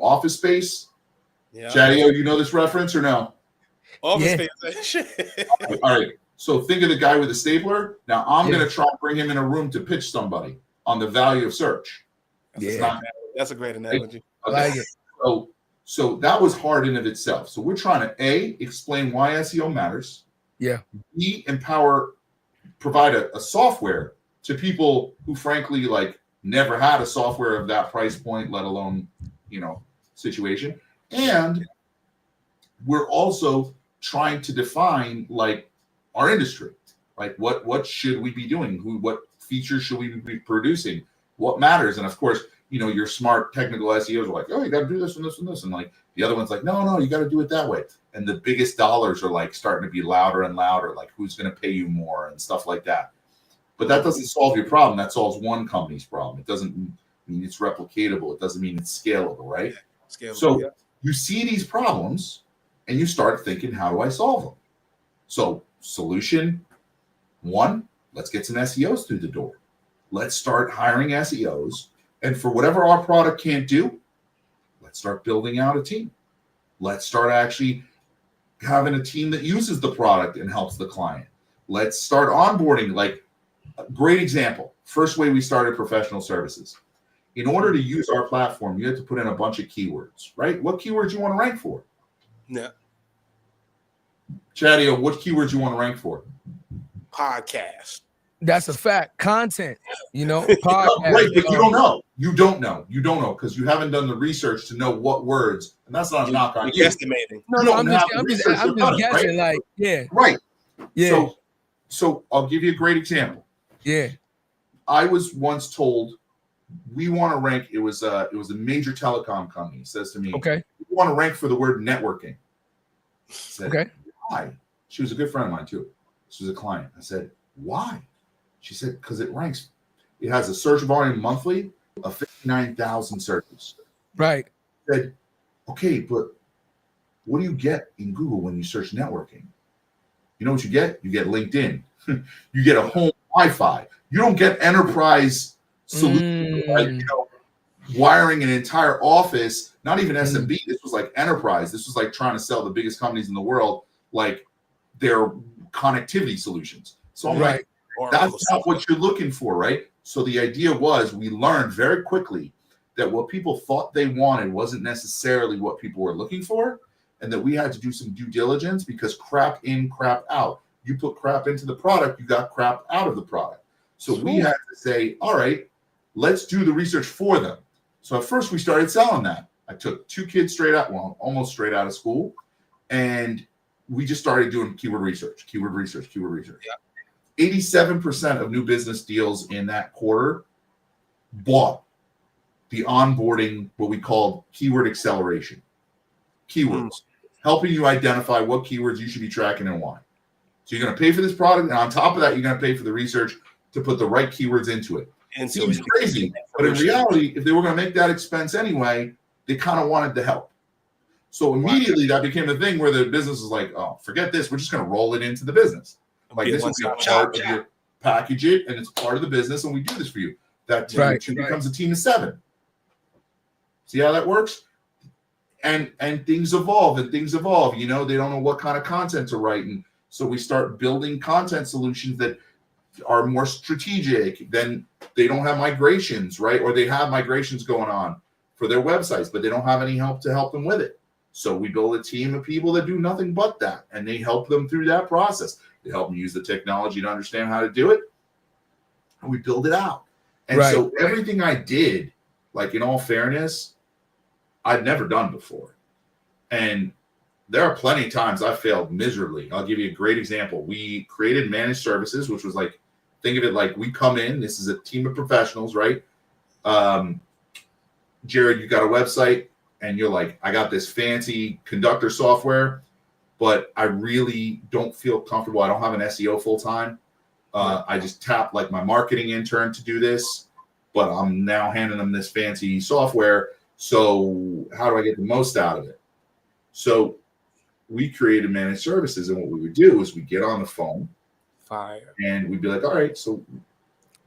Office Space? Yeah. Chadeo, you know this reference or no? Office Space. All right. So think of the guy with the stapler. Now I'm going to try and bring him in a room to pitch somebody on the value of search. That's a great analogy. Okay. I like it. So that was hard in of itself. So we're trying to A, explain why SEO matters. Yeah. B, provide a software to people who frankly like never had a software of that price point, let alone, situation. And we're also trying to define like our industry, like what should we be doing? What features should we be producing? What matters? And of course, your smart technical SEOs are like, oh, you got to do this and this and this. And like the other one's like, no, you got to do it that way. And the biggest dollars are like starting to be louder and louder, like who's going to pay you more and stuff like that. But that doesn't solve your problem. That solves one company's problem. It doesn't mean it's replicatable. It doesn't mean it's scalable, right? So you see these problems and you start thinking, how do I solve them? So solution one, let's get some SEOs through the door. Let's start hiring SEOs. And for whatever our product can't do, let's start building out a team. Let's start actually having a team that uses the product and helps the client. Let's start onboarding. Like a great example, first way we started professional services. In order to use our platform, you have to put in a bunch of keywords, right? What keywords you want to rank for? Yeah. Chadeo, what keywords you want to rank for? Podcast. That's a fact. Content, podcast. Right, but you don't know. You don't know because you haven't done the research to know what words, and that's not a knock on you. Estimating. No, I'm just guessing. Right? Like, yeah. Right. Yeah. So I'll give you a great example. Yeah. I was once told we want to rank. It was a major telecom company says to me, okay, we want to rank for the word networking. I said, okay. Why? She was a good friend of mine too. She was a client. I said, why? She said, because it ranks. It has a search volume monthly of 59,000 searches. Right. I said, okay, but what do you get in Google when you search networking? You know what you get? You get LinkedIn. You get a home Wi-Fi. You don't get enterprise solution, like, wiring an entire office, not even SMB. This was like enterprise. This was like trying to sell the biggest companies in the world, like their connectivity solutions. So I'm like, that's not what you're looking for, right? So the idea was we learned very quickly that what people thought they wanted wasn't necessarily what people were looking for, and that we had to do some due diligence because crap in, crap out. You put crap into the product, you got crap out of the product. So we had to say, all right, let's do the research for them. So at first we started selling that. I took two kids almost straight out of school, and we just started doing keyword research. Yeah. 87% of new business deals in that quarter bought the onboarding, what we call keyword acceleration. Keywords, helping you identify what keywords you should be tracking and why. So you're going to pay for this product, and on top of that, you're going to pay for the research to put the right keywords into it. It seems crazy, but in reality, if they were going to make that expense anyway, they kind of wanted the help. So immediately that became a thing where the business is like, oh, forget this. We're just going to roll it into the business. Like this will be a part of your package it, and it's part of the business, and we do this for you. That team becomes a team of 7. See how that works? And things evolve. They don't know what kind of content to write. And so we start building content solutions that are more strategic, then they don't have migrations, right? Or they have migrations going on for their websites, but they don't have any help to help them with it. So we build a team of people that do nothing but that, and they help them through that process. They help them use the technology to understand how to do it, and we build it out. And so everything I did, like in all fairness, I'd never done before. And there are plenty of times I failed miserably. I'll give you a great example. We created managed services, which was like, think of it like we come in, this is a team of professionals, right? Jared, you got a website and you're like, I got this fancy Conductor software, but I really don't feel comfortable. I don't have an SEO full time. I just tapped like my marketing intern to do this, but I'm now handing them this fancy software. So how do I get the most out of it? So we created managed services, and what we would do is we get on the phone and we'd be like, all right, so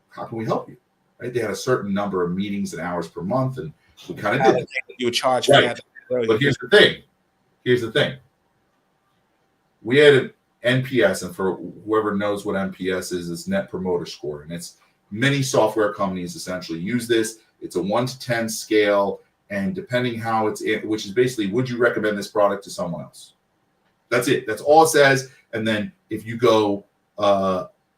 how can we help you? Right? They had a certain number of meetings and hours per month, and we kind of did it. You would charge for that. But here's the thing. We had an NPS, and for whoever knows what NPS is, it's Net Promoter Score. And it's many software companies essentially use this. It's a 1 to 10 scale, and depending how it's in, which is basically, would you recommend this product to someone else? That's it. That's all it says. And then if you go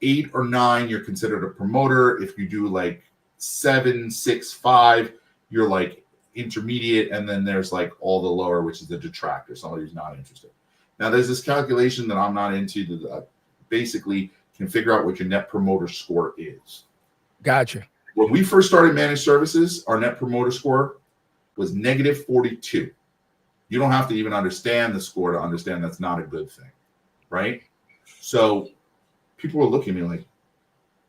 8 or 9, you're considered a promoter. If you do like 7, 6, 5, you're like intermediate. And then there's like all the lower, which is the detractor, somebody who's not interested. Now, there's this calculation that I'm not into that basically can figure out what your Net Promoter Score is. Gotcha. When we first started managed services, our Net Promoter Score was negative 42. You don't have to even understand the score to understand that's not a good thing, right? So people were looking at me like,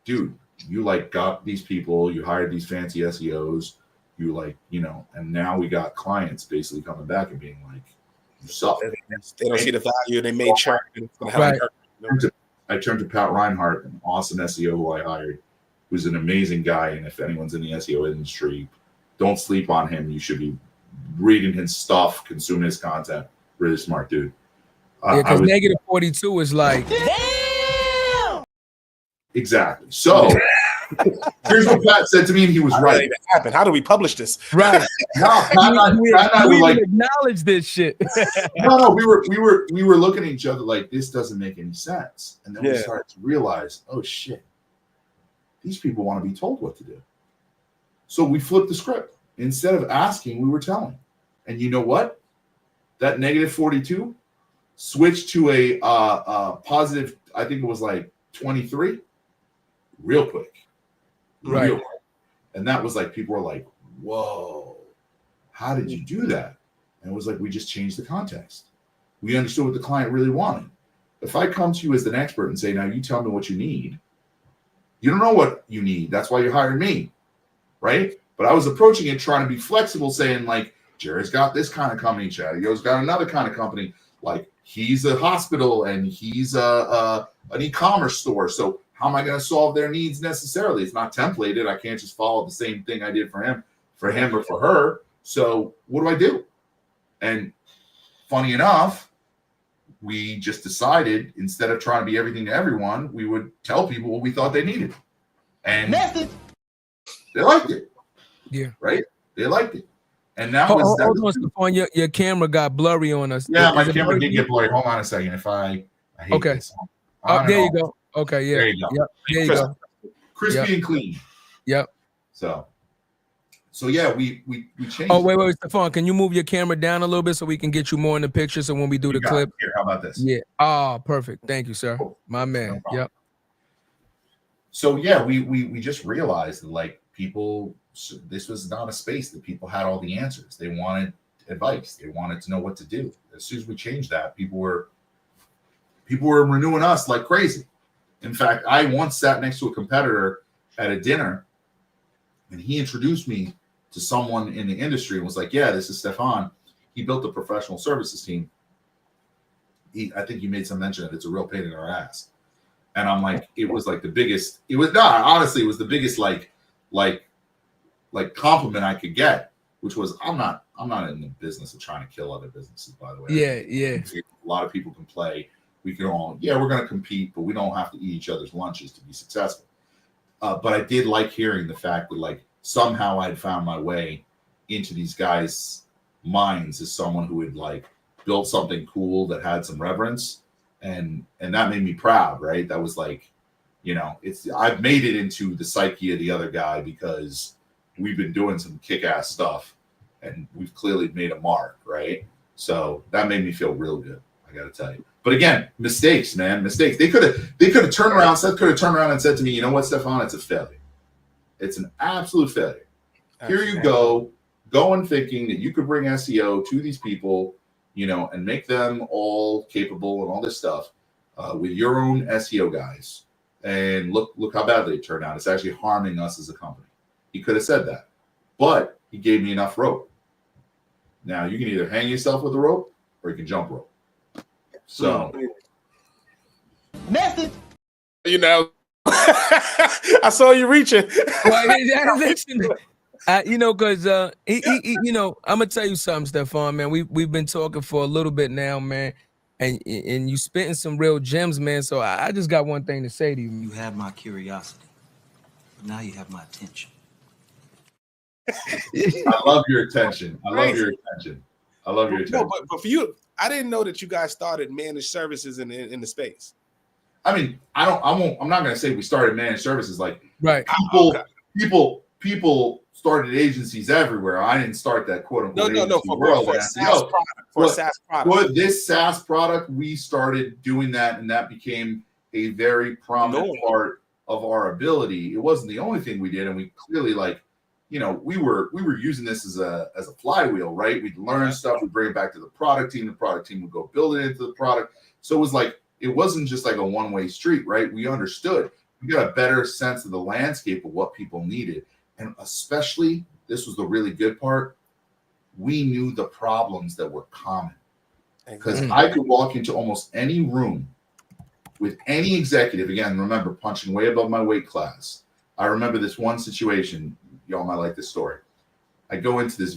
dude, you like got these people, you hired these fancy SEOs, you like, you know, and now we got clients basically coming back and being like, you suck. They don't see the value, they may churn. Right. I turned to Pat Reinhardt, an awesome SEO who I hired, who's an amazing guy. And if anyone's in the SEO industry, don't sleep on him. You should be reading his stuff, consuming his content. Really smart dude. Yeah, because negative 42 is like, damn. Exactly. So here's what Pat said to me, and he was right. Happen. How do we publish this? Right. No, Pat and I were like, acknowledge this shit. No, we were looking at each other like, this doesn't make any sense. And then we started to realize, oh shit, these people want to be told what to do. So we flipped the script. Instead of asking, we were telling. And you know what? That negative 42 switched to a positive, I think it was like 23, real quick. Right. Real quick. And that was like, people were like, whoa, how did you do that? And it was like, we just changed the context. We understood what the client really wanted. If I come to you as an expert and say, now you tell me what you need, you don't know what you need. That's why you hired me, right? But I was approaching it trying to be flexible, saying like, Jerry's got this kind of company, Chadeo's got another kind of company. Like he's a hospital and he's an e-commerce store. So how am I going to solve their needs necessarily? It's not templated. I can't just follow the same thing I did for him or for her. So what do I do? And funny enough, we just decided instead of trying to be everything to everyone, we would tell people what we thought they needed. And they liked it. Yeah. Right? They liked it. And that hold was on, Stephan, your camera got blurry on us. Yeah, my camera did get blurry. Hold on a second. If I hate this. There you go. Okay, yeah. There you go. Yep. There you go. Crispy and clean. Yep. So yeah, we changed. Oh, wait, Stephan, can you move your camera down a little bit so we can get you more in the picture? So when we do the clip. Here, how about this? Yeah. Oh, perfect. Thank you, sir. Cool. My man. No yep. So yeah, we just realized that like people, this was not a space that people had all the answers. They wanted advice. They wanted to know what to do. As soon as we changed that, people were renewing us like crazy. In fact, I once sat next to a competitor at a dinner, and he introduced me to someone in the industry and was like, yeah, this is Stephan. He built a professional services team. I think you made some mention of it. It's a real pain in our ass. And I'm like, it was like the biggest, honestly, it was the biggest like compliment I could get, which was, I'm not in the business of trying to kill other businesses, by the way. Yeah. A lot of people can play. We can all, we're going to compete, but we don't have to eat each other's lunches to be successful. But I did like hearing the fact that like somehow I'd found my way into these guys' minds as someone who had like built something cool that had some reverence, and that made me proud, right? That was like, I've made it into the psyche of the other guy because we've been doing some kick-ass stuff and we've clearly made a mark, right? So that made me feel real good, I got to tell you. But again, mistakes, man, mistakes. They could have turned around. Seth could have turned around and said to me, you know what, Stephan, it's a failure. It's an absolute failure. Here you go, going thinking that you could bring SEO to these people, and make them all capable and all this stuff with your own SEO guys. And look how badly it turned out. It's actually harming us as a company. He could have said that, but he gave me enough rope. Now you can either hang yourself with a rope or you can jump rope. So, method. I saw you reaching. Well, listen, because I'm gonna tell you something, Stephan, man. We've been talking for a little bit now, man, and you spitting some real gems, man. So I just got one thing to say to you. You have my curiosity, but now you have my attention. I love your attention. I love your attention. No, but for you, I didn't know that you guys started managed services in the space. I mean, I'm not going to say we started managed services. Like, right. People started agencies everywhere. I didn't start that quote unquote. No. For a SaaS product. For this SaaS product, we started doing that, and that became a very prominent part of our ability. It wasn't the only thing we did, and we clearly we were using this as a flywheel, right? We'd learn stuff, we'd bring it back to the product team would go build it into the product. So it was like, it wasn't just like a one-way street, right? We understood. We got a better sense of the landscape of what people needed. And especially, this was the really good part, we knew the problems that were common. Because I could walk into almost any room with any executive, again, remember, punching way above my weight class. I remember this one situation, y'all might like this story. I go into this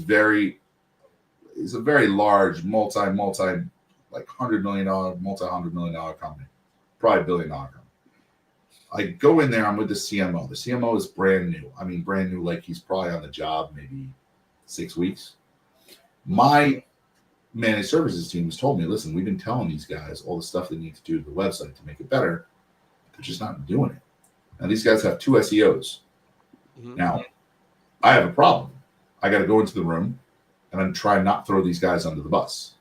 it's a very large, multi like $100 million, multi-$100 million company, probably $1 billion company. I go in there, I'm with the CMO. The CMO is brand new. I mean, brand new, like he's probably on the job maybe 6 weeks. My managed services team has told me, listen, we've been telling these guys all the stuff they need to do to the website to make it better. They're just not doing it. Now, these guys have 2 SEOs. Mm-hmm. Now, I have a problem. I got to go into the room and I'm trying not to throw these guys under the bus,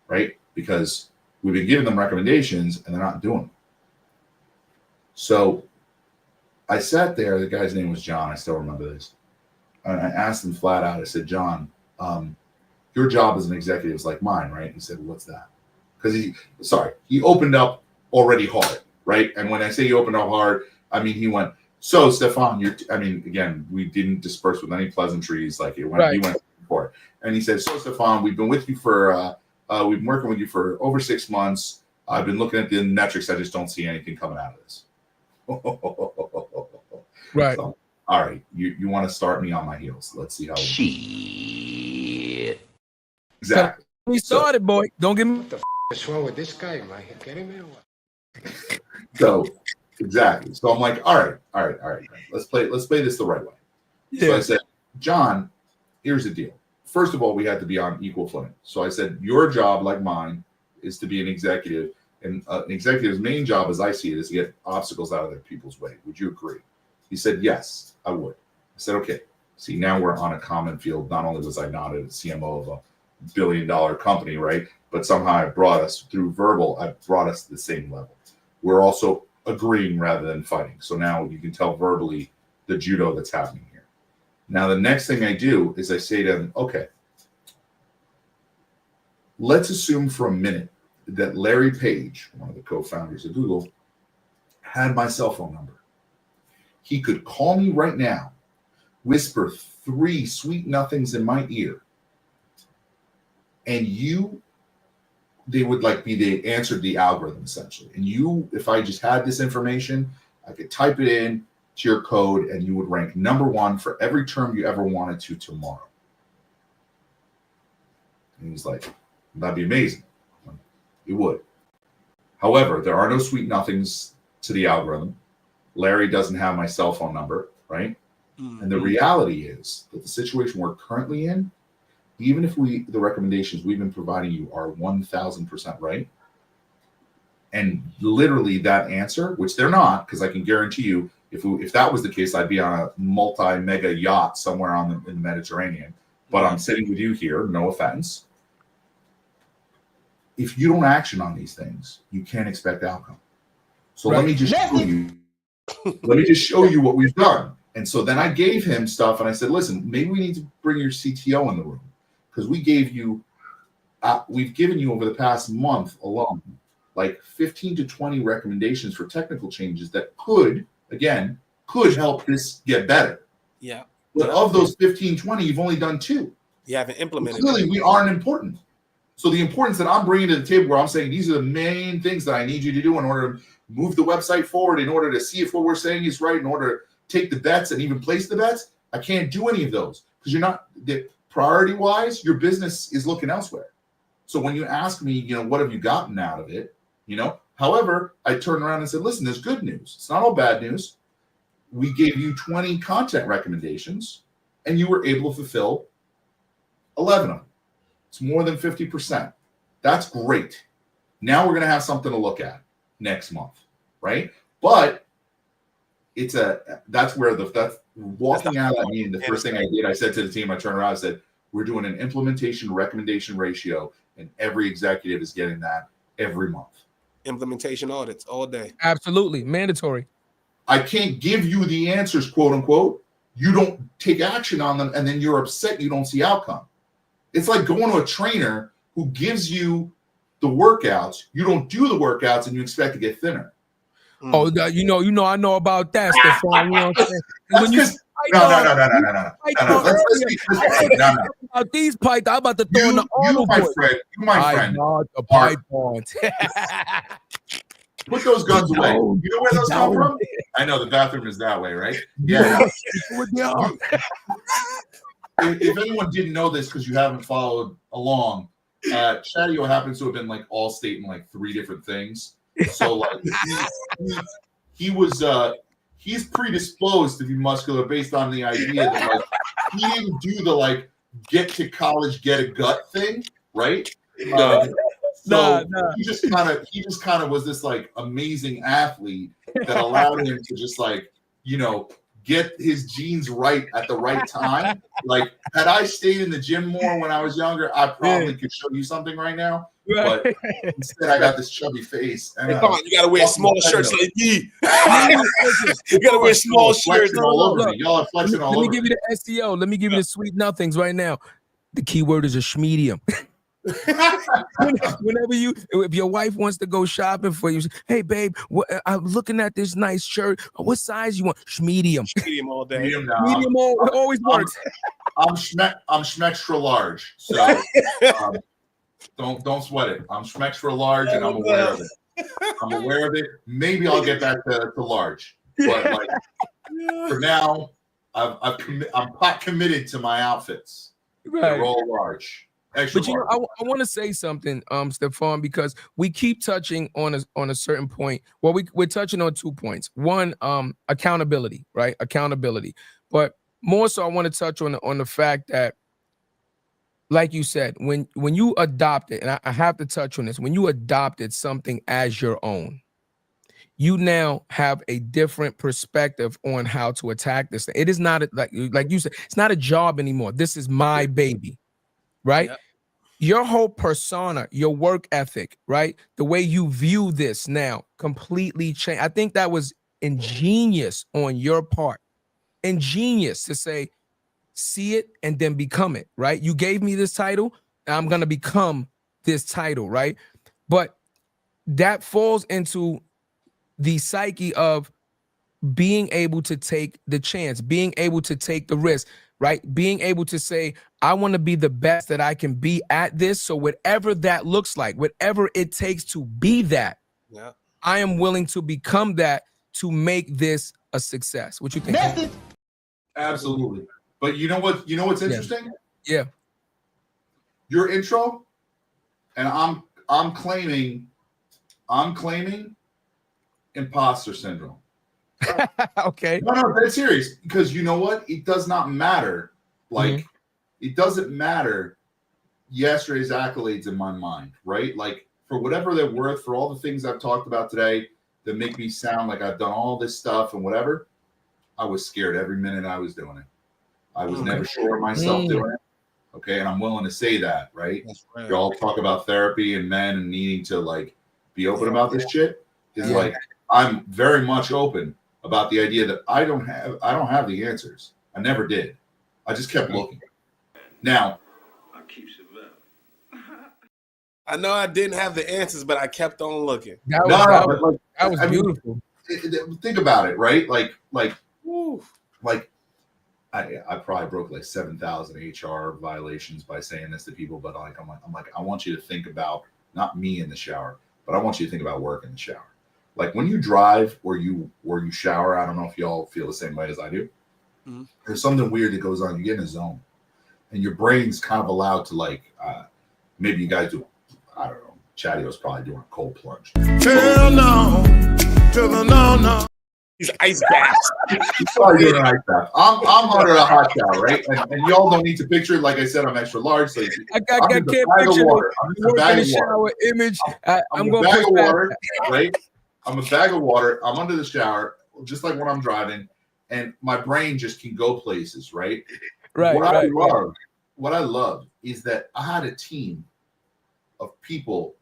right? Because we've been giving them recommendations and they're not doing them. So I sat there. The guy's name was John. I still remember this. And I asked him flat out. I said, John, your job as an executive is like mine, right? He said, what's that? Because he opened up already hard, right? And when I say he opened up hard, I mean, he went, so Stephan, again, we didn't disperse with any pleasantries. Like he went for it. And he said, so Stephan, we've been with you we've been working with you for over 6 months. I've been looking at the metrics. I just don't see anything coming out of this. Right. So, all right. You want to start me on my heels. Let's see how. Shit. Exactly. We started, boy. Don't give me. What the is wrong with this guy? Am I kidding me or what? So, exactly. So I'm like, all right. Let's play this the right way. Yeah. So I said, John, here's the deal. First of all, we had to be on equal footing. So I said, your job, like mine, is to be an executive. And an executive's main job, as I see it, is to get obstacles out of their people's way. Would you agree? He said, yes, I would. I said, okay. See, now we're on a common field. Not only was I not a CMO of a $1 billion company, right? But somehow I brought us through verbal, I brought us to the same level. We're also agreeing rather than fighting. So now you can tell verbally the judo that's happening here. Now, the next thing I do is I say to him, okay, let's assume for a minute that Larry Page, one of the co-founders of Google, had my cell phone number. He could call me right now, whisper 3 sweet nothings in my ear, and they would be the answer to the algorithm essentially. And if I just had this information, I could type it in to your code and you would rank #1 for every term you ever wanted to tomorrow. And he's like, that'd be amazing. It would. However, there are no sweet nothings to the algorithm. Larry doesn't have my cell phone number, right? Mm-hmm. And the reality is that the situation we're currently in, even if the recommendations we've been providing you are 1,000% right, and literally that answer, which they're not, because I can guarantee you, if that was the case, I'd be on a multi-mega yacht somewhere in the Mediterranean. But I'm sitting with you here, no offense. If you don't action on these things, you can't expect outcome. So let me just show you. Let me just show you what we've done. And so then I gave him stuff, and I said, listen, maybe we need to bring your CTO in the room, because we've given you over the past month alone like 15 to 20 recommendations for technical changes that could help this get better. Yeah. But of those 15, 20, you've only done 2. You haven't implemented. Clearly, we aren't important. So the importance that I'm bringing to the table, where I'm saying these are the main things that I need you to do in order to move the website forward, in order to see if what we're saying is right, in order to take the bets and even place the bets, I can't do any of those because you're not, priority-wise, your business is looking elsewhere. So when you ask me, what have you gotten out of it? However, I turned around and said, listen, there's good news. It's not all bad news. We gave you 20 content recommendations, and you were able to fulfill 11 of them. It's more than 50%. That's great. Now we're going to have something to look at next month, right? But that's walking out of that meeting. The first thing I did, I said to the team, I turned around and said, we're doing an implementation recommendation ratio, and every executive is getting that every month. Implementation audits all day. Absolutely. Mandatory. I can't give you the answers, quote unquote. You don't take action on them, and then you're upset you don't see outcome. It's like going to a trainer who gives you the workouts. You don't do the workouts, and you expect to get thinner. Oh, I know about that, Stephan. You know what I'm saying? When you no. About these pythons, I'm about to throw in the you, my friend. The pythons. Put those guns away. You know where those come from? I know the bathroom is that way, right? Yeah. If anyone didn't know this because you haven't followed along, Chadeo happens to have been like All-State in like 3 different things. So like he's predisposed to be muscular based on the idea that like he didn't do the like get to college, get a gut thing, right? So he just kind of was this like amazing athlete that allowed him to just like, get his genes right at the right time. Like, had I stayed in the gym more when I was younger, I probably could show you something right now. But instead, I got this chubby face. And, come on, you gotta wear small shirts like me. You gotta wear small shirts all over me. Y'all are flexing all over. Let me give you the SEO. Let me give you the sweet nothings right now. The keyword is a schmedium. If your wife wants to go shopping for you, hey babe, I'm looking at this nice shirt. What size you want? Medium. Medium all day. Medium always works. I'm schmextra large, so don't sweat it. I'm schmextra large, and I'm aware of it. Maybe I'll get back to large, but like for now, I'm committed to my outfits. Right. They're all large. But I want to say something, Stephan, because we keep touching on a certain point. Well, we're touching on 2 points. One, accountability, right? Accountability. But more so, I want to touch on the fact that, like you said, when you adopt it, and I have to touch on this, when you adopted something as your own, you now have a different perspective on how to attack this thing. It is not like you said, it's not a job anymore. This is my baby. Right? Yep. Your whole persona, your work ethic, right? The way you view this now completely changed. I think that was ingenious on your part. Ingenious to say, see it and then become it, right? You gave me this title, I'm going to become this title, right? But that falls into the psyche of being able to take the chance, being able to take the risk, right? Being able to say, I want to be the best that I can be at this. So whatever that looks like, whatever it takes to be that, I am willing to become that to make this a success. What you think? Absolutely. But you know what's interesting? Yeah. Your intro, and I'm claiming I'm claiming imposter syndrome. Okay. No, that's serious. Because you know what? It does not matter. Like, it doesn't matter yesterday's accolades in my mind, right? Like, for whatever they're worth, for all the things I've talked about today that make me sound like I've done all this stuff and whatever, I was scared every minute I was doing it. I was never sure of myself doing it. Okay. And I'm willing to say that, right? Y'all talk about therapy and men and needing to like be open about this shit. Is like, I'm very much open about the idea that I don't have the answers. I never did. I just kept looking. Now, I know I didn't have the answers, but I kept on looking. That was beautiful. Think about it, right? Like I probably broke like 7,000 HR violations by saying this to people, but I'm like, I want you to think about not me in the shower, but I want you to think about work in the shower. Like when you drive or you shower, I don't know if y'all feel the same way as I do. There's something weird that goes on. You get in a zone, and your brain's kind of allowed to like. Maybe you guys do. I don't know. Chadeo's probably doing a cold plunge. Hell no, to the no. He's ice baths. He's probably doing an ice bath. I'm under a hot shower, right? And y'all don't need to picture it. Like I said, I'm extra large, so I can't picture the work in the shower image. I'm going bag of water, right? I'm a bag of water. I'm under the shower, just like when I'm driving, and my brain just can go places, right? Right. What I love is that I had a team of people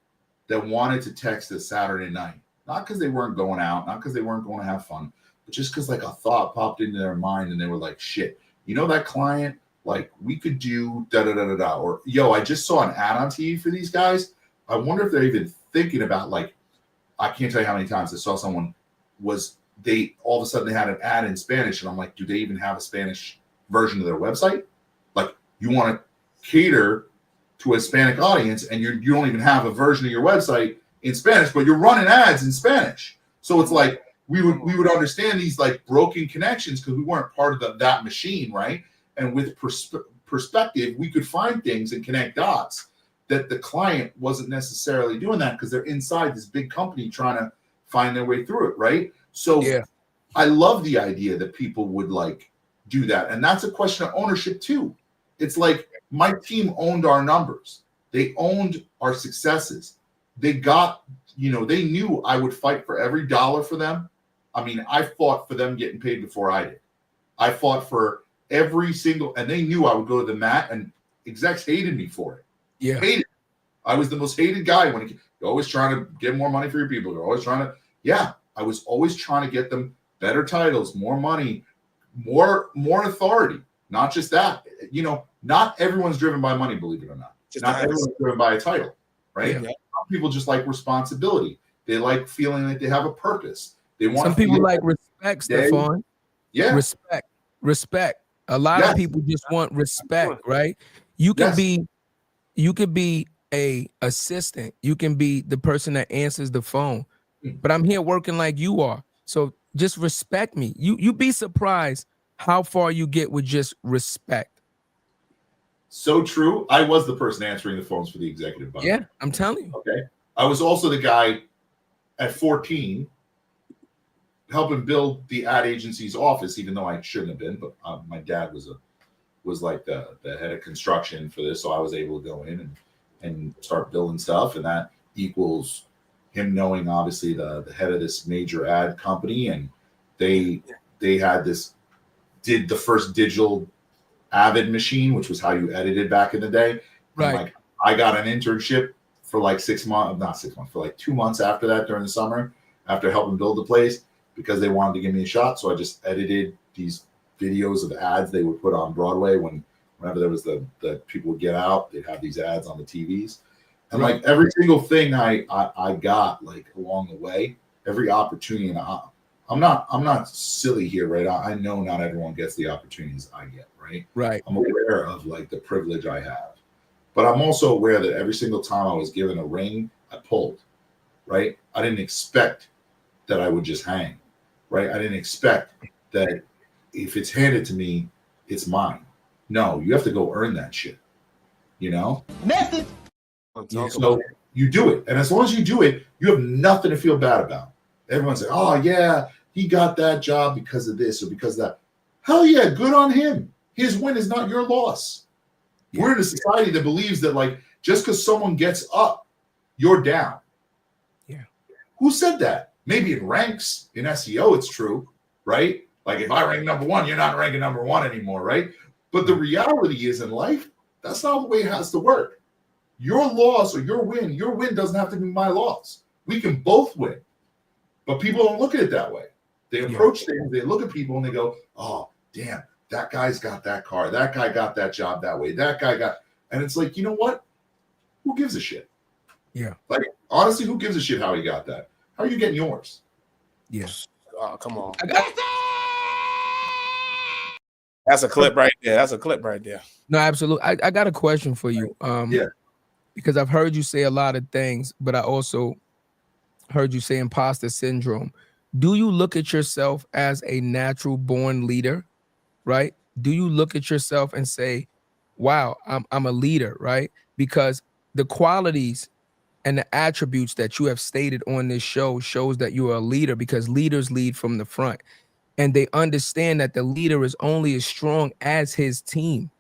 that wanted to text us Saturday night. Not because they weren't going out, not because they weren't going to have fun, but just because like a thought popped into their mind and they were like, shit, you know that client, like we could do da-da-da-da-da. Or, yo, I just saw an ad on TV for these guys. I wonder if they're even thinking about like, I can't tell you how many times I saw someone all of a sudden they had an ad in Spanish. And I'm like, do they even have a Spanish version of their website? Like you want to cater to a Hispanic audience and you don't even have a version of your website in Spanish, but you're running ads in Spanish. So it's like we would understand these like broken connections because we weren't part of that machine, right? And with perspective, we could find things and connect dots that the client wasn't necessarily doing that because they're inside this big company trying to find their way through it, right? So I love the idea that people would like do that. And that's a question of ownership too. It's like my team owned our numbers. They owned our successes. They got, they knew I would fight for every dollar for them. I mean, I fought for them getting paid before I did. I fought for every single, and they knew I would go to the mat, and execs hated me for it. Yeah. Hated. I was the most hated guy you're always trying to get more money for your people. You're always trying to, I was always trying to get them better titles, more money, more authority. Not just that, not everyone's driven by money, believe it or not. Not everyone's driven by a title, right? Yeah. Some people just like responsibility. They like feeling like they have a purpose. They want. Some people like respect, Stephan. Yeah. Respect. A lot of people just want respect, right? You can be a assistant. You can be the person that answers the phone. But I'm here working like you are. So just respect me. You be surprised how far you get with just respect. So true. I was the person answering the phones for the executive body. Yeah, I'm telling you. Okay. I was also the guy at 14 helping build the ad agency's office, even though I shouldn't have been. But my dad was like the head of construction for this, so I was able to go in and start building stuff, and that equals him knowing obviously the head of this major ad company, and they did the first digital Avid machine, which was how you edited back in the day. Right. And like I got an internship for like 6 months, not 6 months, for like 2 months after that during the summer, after helping build the place, because they wanted to give me a shot. So I just edited these videos of ads they would put on Broadway whenever there was the people would get out, they'd have these ads on the TVs. And like every single thing I got like along the way, every opportunity, and I'm not silly here, right? I know not everyone gets the opportunities I get, right? Right. I'm aware of like the privilege I have, but I'm also aware that every single time I was given a ring, I pulled, right? I didn't expect that I would just hang, right? I didn't expect that if it's handed to me, it's mine. No, you have to go earn that shit, Message. So You do it. And as long as you do it, you have nothing to feel bad about. Everyone's like, oh, yeah, he got that job because of this or because of that. Hell yeah, good on him. His win is not your loss. Yeah. We're in a society that believes that, like, just because someone gets up, you're down. Yeah. Who said that? Maybe in ranks, in SEO, it's true, right? Like, if I rank number one, you're not ranking number one anymore, right? But the reality is in life, that's not the way it has to work. Your loss or your win doesn't have to be my loss. We can both win. But people don't look at it that way. They approach things, they look at people and they go, oh, damn, that guy's got that car. That guy got that job that way. That guy got, and it's like, you know what? Who gives a shit? Yeah. Like, honestly, who gives a shit how he got that? How are you getting yours? Yes. Oh, come on. That's a clip right there. That's a clip right there. No, absolutely. I got a question for you. Because I've heard you say a lot of things, but I also heard you say imposter syndrome. Do you look at yourself as a natural born leader, right? Do you look at yourself and say, wow, I'm a leader, right? Because the qualities and the attributes that you have stated on this show shows that you are a leader, because leaders lead from the front and they understand that the leader is only as strong as his team.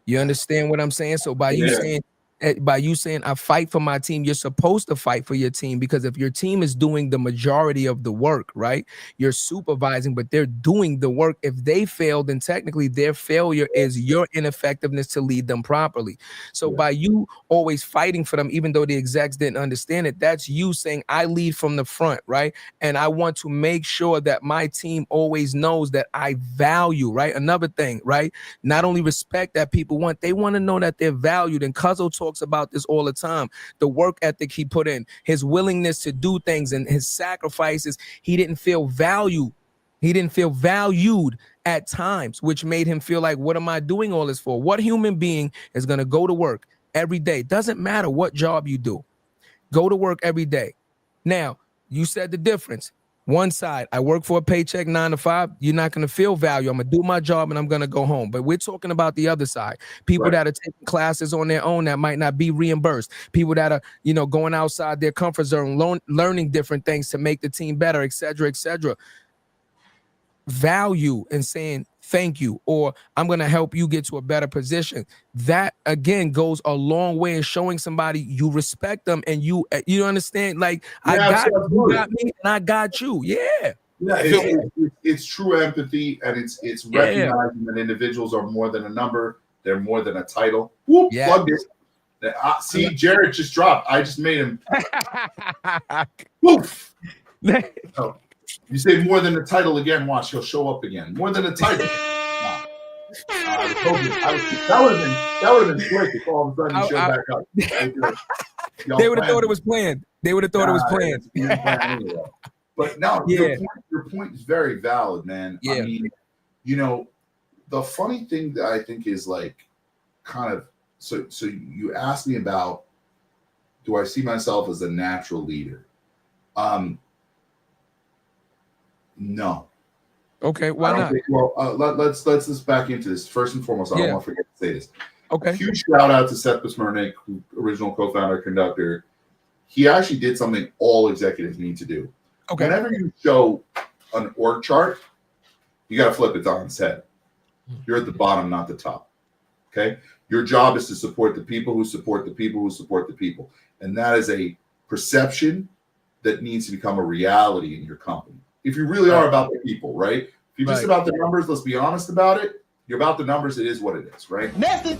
You understand what I'm saying? So by you saying I fight for my team, you're supposed to fight for your team, because if your team is doing the majority of the work, right? You're supervising, but they're doing the work. If they fail, then technically their failure is your ineffectiveness to lead them properly. So by you always fighting for them, even though the execs didn't understand it, that's you saying I lead from the front, right? And I want to make sure that my team always knows that I value, right? Another thing, right? Not only respect that people want, they want to know that they're valued. And Cuzzo talks about this all the time. The work ethic he put in, his willingness to do things and his sacrifices. He didn't feel valued. He didn't feel valued at times, which made him feel like, what am I doing all this for? What human being is going to go to work every day? Doesn't matter what job you do. Go to work every day. Now, you said the difference. One side, I work for a paycheck 9 to 5. You're not going to feel value. I'm going to do my job and I'm going to go home. But we're talking about the other side. People that are taking classes on their own that might not be reimbursed. People that are, going outside their comfort zone, learning different things to make the team better, et cetera, et cetera. Value and saying thank you, or I'm going to help you get to a better position. That again goes a long way in showing somebody you respect them and you understand. Like I got you, got me, and I got you. Yeah. It's true empathy, and it's recognizing that individuals are more than a number. They're more than a title. Whoop, plugged it. See, Jarrett just dropped. I just made him. Woof. Oh. You say more than a title again, watch, he'll show up again. More than a title. That would have been slick if all of a sudden he showed back up. They would have thought it was planned. They would have thought it was planned. Anyway. But no, your point is very valid, man. Yeah. I mean, the funny thing that I think is like kind of so you asked me about, do I see myself as a natural leader? No. Okay, why not? Let's back into this. First and foremost, I don't want to forget to say this. Okay. Huge shout out to Seth Besmernick, original co-founder of Conductor. He actually did something all executives need to do. Okay. Whenever you show an org chart, you got to flip it on its head. You're at the bottom, not the top. Okay. Your job is to support the people who support the people who support the people. And that is a perception that needs to become a reality in your company. If you really are about the people, right? If you're just about the numbers, let's be honest about it. You're about the numbers, it is what it is, right? Message.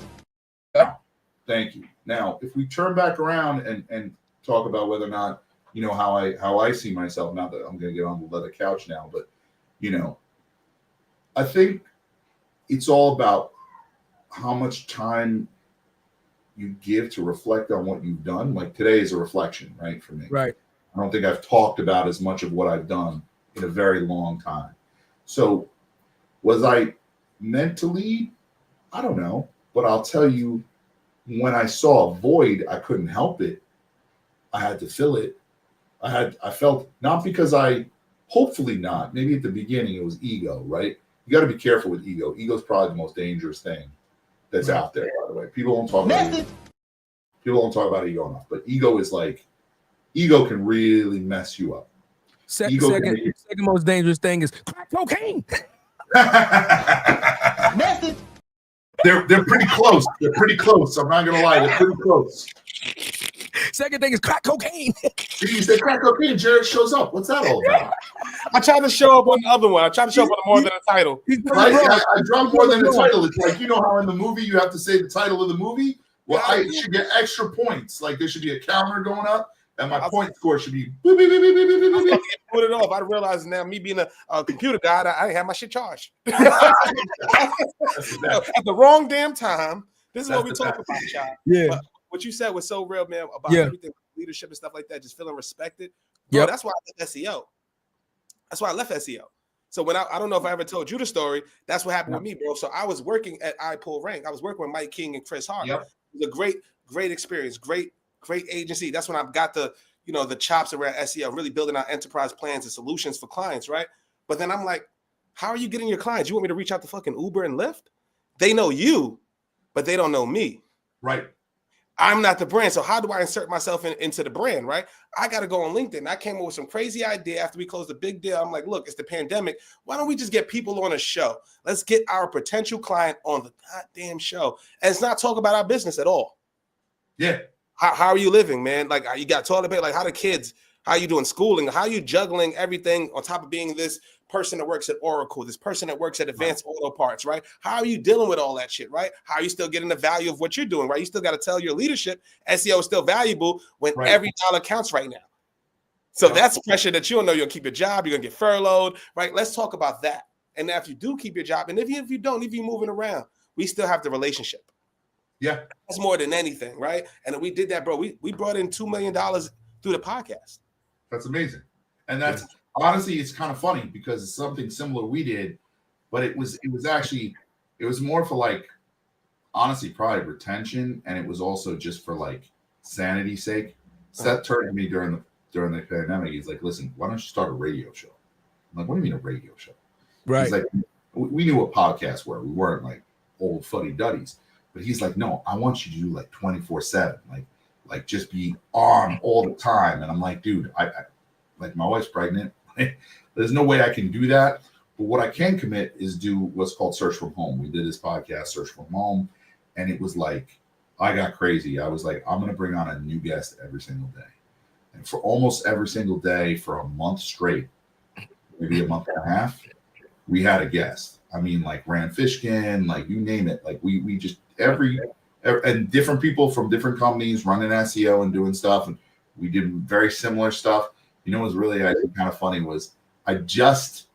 Thank you. Now, if we turn back around and talk about whether or not, how I see myself, not that I'm going to get on the leather couch now, but, I think it's all about how much time you give to reflect on what you've done. Like today is a reflection, right, for me. Right. I don't think I've talked about as much of what I've done in a very long time. So was I meant to lead? I don't know. But I'll tell you, when I saw a void, I couldn't help it. I had to fill it. I felt, not because hopefully not. Maybe at the beginning it was ego, right? You got to be careful with ego. Ego is probably the most dangerous thing that's out there, by the way. People don't talk about it. People don't talk about ego enough, but ego can really mess you up. Second most dangerous thing is crack cocaine. Message. They're pretty close. They're pretty close. I'm not gonna lie, they're pretty close. Second thing is crack cocaine. You said crack cocaine, Jarrett shows up. What's that all about? I tried to show up on the other one. I tried to show up on the more than a title. Right? I dropped more than the title. It's like, you know how in the movie you have to say the title of the movie? Well, I should get extra points. Like there should be a counter going up, and my point score should be beep, beep, beep, beep, beep, beep, beep. Put it off. I realized now, me being a computer guy, I didn't have my shit charged. At the wrong damn time. This is what we talk about, child. Yeah. But what you said was so real, man, about everything, leadership and stuff like that, just feeling respected. Bro, that's why I left SEO. That's why I left SEO. So when I don't know if I ever told you the story, that's what happened with me, bro. So I was working at iPull Rank. I was working with Mike King and Chris Hart. Yep. It was a great experience, great agency. That's when I got the chops around SEO, really building out enterprise plans and solutions for clients, right? But then I'm like, how are you getting your clients? You want me to reach out to fucking Uber and Lyft? They know you, but they don't know me. Right. I'm not the brand. So how do I insert myself into the brand, right? I got to go on LinkedIn. I came up with some crazy idea after we closed the big deal. I'm like, look, it's the pandemic. Why don't we just get people on a show? Let's get our potential client on the goddamn show. And it's not talk about our business at all. Yeah. How are you living, man? Like you got toilet paper, like how the kids, how you doing schooling? How are you juggling everything on top of being this person that works at Oracle, this person that works at Advanced Auto Parts, right? How are you dealing with all that shit, right? How are you still getting the value of what you're doing, right? You still got to tell your leadership SEO is still valuable when every dollar counts right now. So that's pressure that you don't know you'll keep your job, you're going to get furloughed, right? Let's talk about that. And now if you do keep your job, and if you don't, if you're moving around, we still have the relationship. Yeah. That's more than anything, right? And we did that, bro. We brought in $2 million through the podcast. That's amazing. And that's honestly, it's kind of funny because it's something similar we did, but it was more for like, honestly, probably retention. And it was also just for like sanity's sake. Seth turned to me during the pandemic. He's like, listen, why don't you start a radio show? I'm like, what do you mean a radio show? Right. He's like, we knew what podcasts were. We weren't like old fuddy-duddies. But he's like, no, I want you to do like 24/7, like just be on all the time. And I'm like, dude, I like my wife's pregnant. There's no way I can do that. But what I can commit is do what's called Search From Home. We did this podcast, Search From Home, and it was like, I got crazy. I was like, I'm going to bring on a new guest every single day. And for almost every single day for a month straight, maybe a month and a half, we had a guest. I mean, like Rand Fishkin, like you name it. Like we just and different people from different companies running SEO and doing stuff. And we did very similar stuff. You know, what was really kind of funny was I just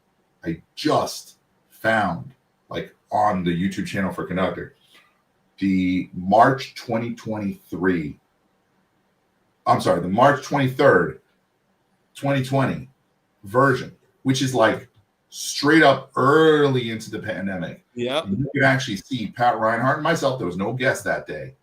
found like on the YouTube channel for Conductor, the March 2023. I'm sorry, the March 23rd, 2020 version, which is like straight up early into the pandemic. Yeah. You can actually see Pat Reinhardt and myself, there was no guest that day,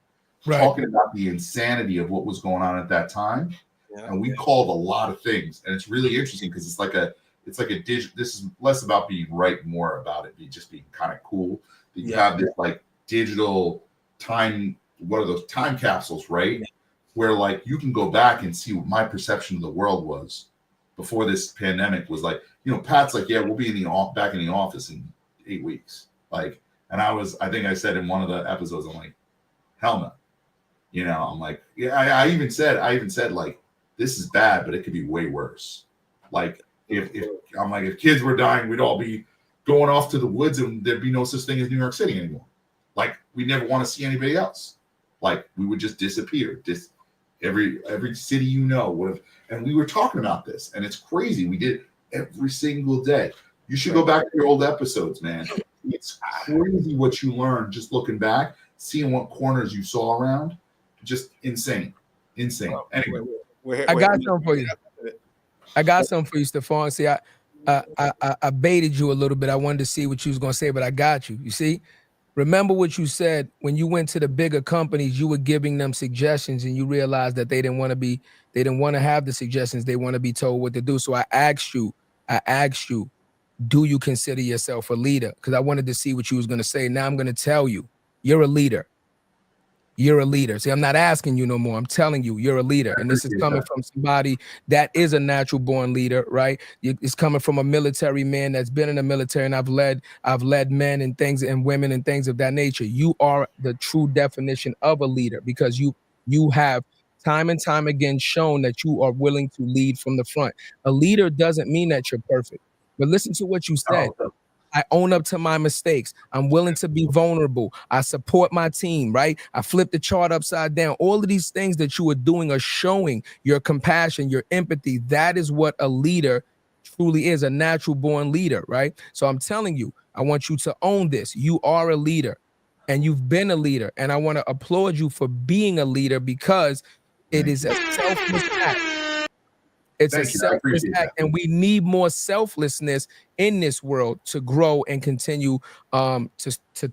talking about the insanity of what was going on at that time. Yeah. And we called a lot of things. And it's really interesting because it's like a digital, this is less about being right, more about it just being kind of cool. You have this like digital time, what are those time capsules, right? Yeah. Where like you can go back and see what my perception of the world was before this pandemic was like, you know, Pat's like, yeah, we'll be back in the office in 8 weeks. Like, and I think I said in one of the episodes, I'm like, hell no. You know, I'm like, yeah, I even said like, this is bad, but it could be way worse. Like if kids were dying, we'd all be going off to the woods and there'd be no such thing as New York City anymore. Like we never want to see anybody else. Like we would just disappear. Every city, you know, would have, and we were talking about this, and it's crazy. We did every single day. You should go back to your old episodes, man. It's crazy what you learn just looking back, seeing what corners you saw around. Just insane. Anyway, I got something for you. I got something for you, Stephan. See, I baited you a little bit. I wanted to see what you was gonna say, but I got you. You see, remember what you said when you went to the bigger companies. You were giving them suggestions, and you realized that they didn't want to have the suggestions. They want to be told what to do. So I asked you, do you consider yourself a leader? Because I wanted to see what you was gonna say. Now I'm gonna tell you, you're a leader. You're a leader. See, I'm not asking you no more. I'm telling you, you're a leader. And this is coming from somebody that is a natural born leader, right? It's coming from a military man that's been in the military, and I've led men and things and women and things of that nature. You are the true definition of a leader because you have time and time again shown that you are willing to lead from the front. A leader doesn't mean that you're perfect. But listen to what you said. I own up to my mistakes. I'm willing to be vulnerable. I support my team, right? I flip the chart upside down. All of these things that you are doing are showing your compassion, your empathy. That is what a leader truly is, a natural born leader, right? So I'm telling you, I want you to own this. You are a leader and you've been a leader. And I want to applaud you for being a leader because it is a selfless act. It's a selfless act, and we need more selflessness in this world to grow and continue to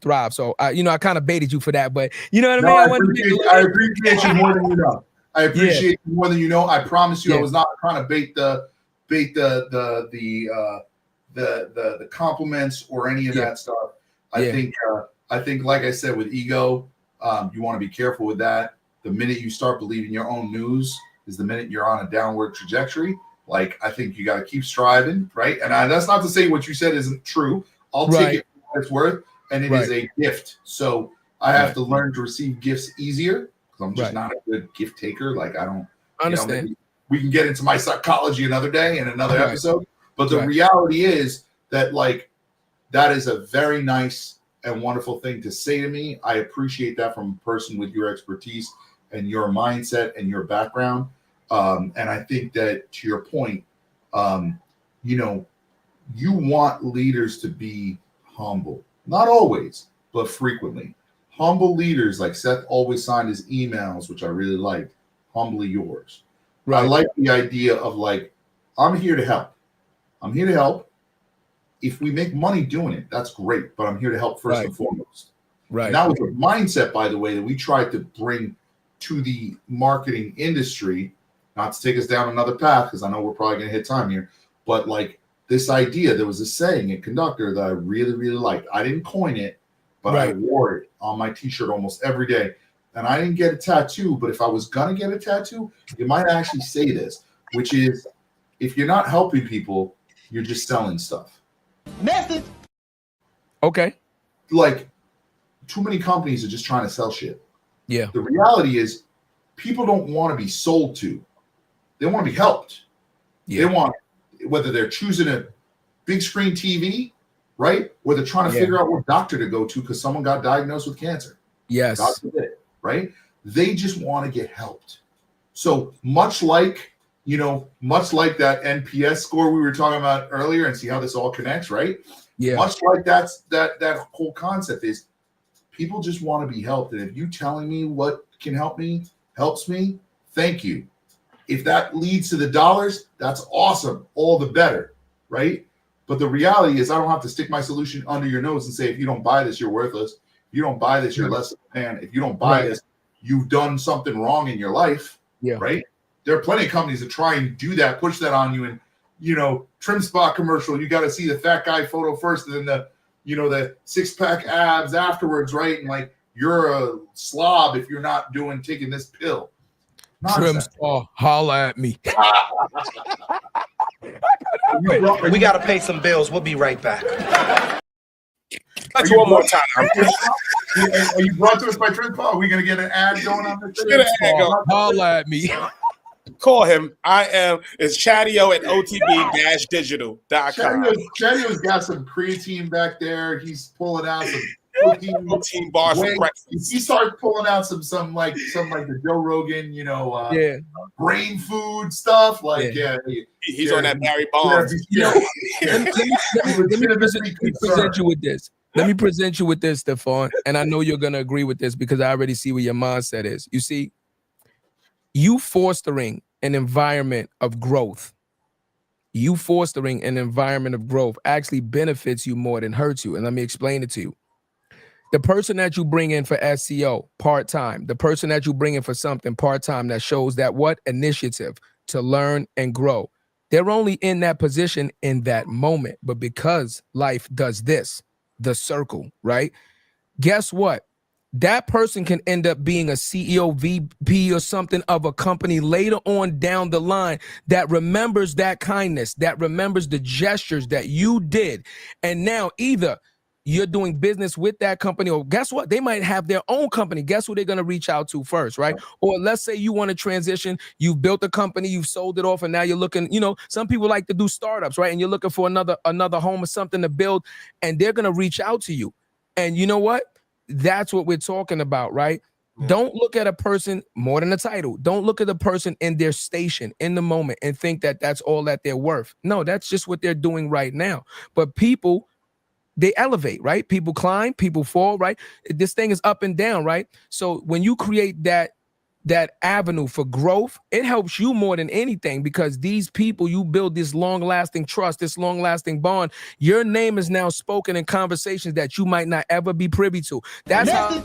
thrive. So, I kind of baited you for that, but you know what I mean? I appreciate you more than you know. I appreciate you more than you know. I promise you, I was not trying to bait the compliments or any of that stuff. I think, like I said, with ego, you want to be careful with that. The minute you start believing your own news is the minute you're on a downward trajectory. Like, I think you got to keep striving, right? And that's not to say what you said isn't true. I'll take it for what it's worth, and it is a gift. So I have to learn to receive gifts easier because I'm just not a good gift taker. Like, I don't understand. We can get into my psychology another day in another episode. But the reality is that, like, that is a very nice and wonderful thing to say to me. I appreciate that from a person with your expertise and your mindset and your background. And I think that, to your point, you want leaders to be humble, not always, but frequently. Humble leaders, like Seth always signed his emails, which I really liked, humbly yours. I like the idea of, like, I'm here to help. I'm here to help. If we make money doing it, that's great, but I'm here to help first and foremost. And that was a mindset, by the way, that we tried to bring to the marketing industry. Not to take us down another path, because I know we're probably going to hit time here, but like this idea, there was a saying in Conductor that I really, really liked. I didn't coin it, but I wore it on my t-shirt almost every day. And I didn't get a tattoo, but if I was going to get a tattoo, it might actually say this, which is, if you're not helping people, you're just selling stuff. Message. Okay. Like, too many companies are just trying to sell shit. Yeah. The reality is, people don't want to be sold to. They want to be helped. They want, whether they're choosing a big screen TV, right? Or they're trying to figure out what doctor to go to because someone got diagnosed with cancer. Yes. God forbid, right? They just want to get helped. So much like that NPS score we were talking about earlier, and see how this all connects, right? Yeah. Much like that whole concept is, people just want to be helped. And if you telling me what can help me, helps me, thank you. If that leads to the dollars, that's awesome. All the better, right? But the reality is, I don't have to stick my solution under your nose and say, if you don't buy this, you're worthless. If you don't buy this, you're less than a man. If you don't buy this, you've done something wrong in your life, right? There are plenty of companies that try and do that, push that on you. And, trim spot commercial, you got to see the fat guy photo first and then the six-pack abs afterwards, right? And like, you're a slob if you're not taking this pill. Trim spa, holla at me. We got to pay some bills. We'll be right back. That's one more time. Are you brought to us by Trim Spa? Are we going to get an ad going on this? Get an ad going. Holla at me. Call him. It's Chadeo at otb-digital.com. Chadeo's got some creatine back there. He's pulling out some protein bars for breakfast. He starts pulling out some like the Joe Rogan, brain food stuff. Like, he's on that Barry Bonds. Let me present you with this. Let me present you with this, Stephan. And I know you're gonna agree with this because I already see where your mindset is. You see, you fostering an environment of growth. You fostering an environment of growth actually benefits you more than hurts you. And let me explain it to you. The person that you bring in for SEO part-time, the person that you bring in for something part-time that shows that initiative to learn and grow, they're only in that position in that moment. But because life does this, the circle, right? Guess what? that person can end up being a CEO, VP, or something of a company later on down the line that remembers that kindness, that remembers the gestures that you did. And now either you're doing business with that company, or guess what? They might have their own company. Guess who they're going to reach out to first, right? Or let's say you want to transition, you've built a company, you've sold it off, and now you're looking, some people like to do startups, right? And you're looking for another home or something to build, and they're going to reach out to you. And you know what? That's what we're talking about, right? Yeah. Don't look at a person more than a title. Don't look at a person in their station in the moment and think that that's all that they're worth. No, that's just what they're doing right now. But people, they elevate, right? People climb, people fall, right? This thing is up and down, right? So when you create that avenue for growth, it helps you more than anything, because these people, you build this long-lasting trust, this long-lasting bond. Your name is now spoken in conversations that you might not ever be privy to. That's how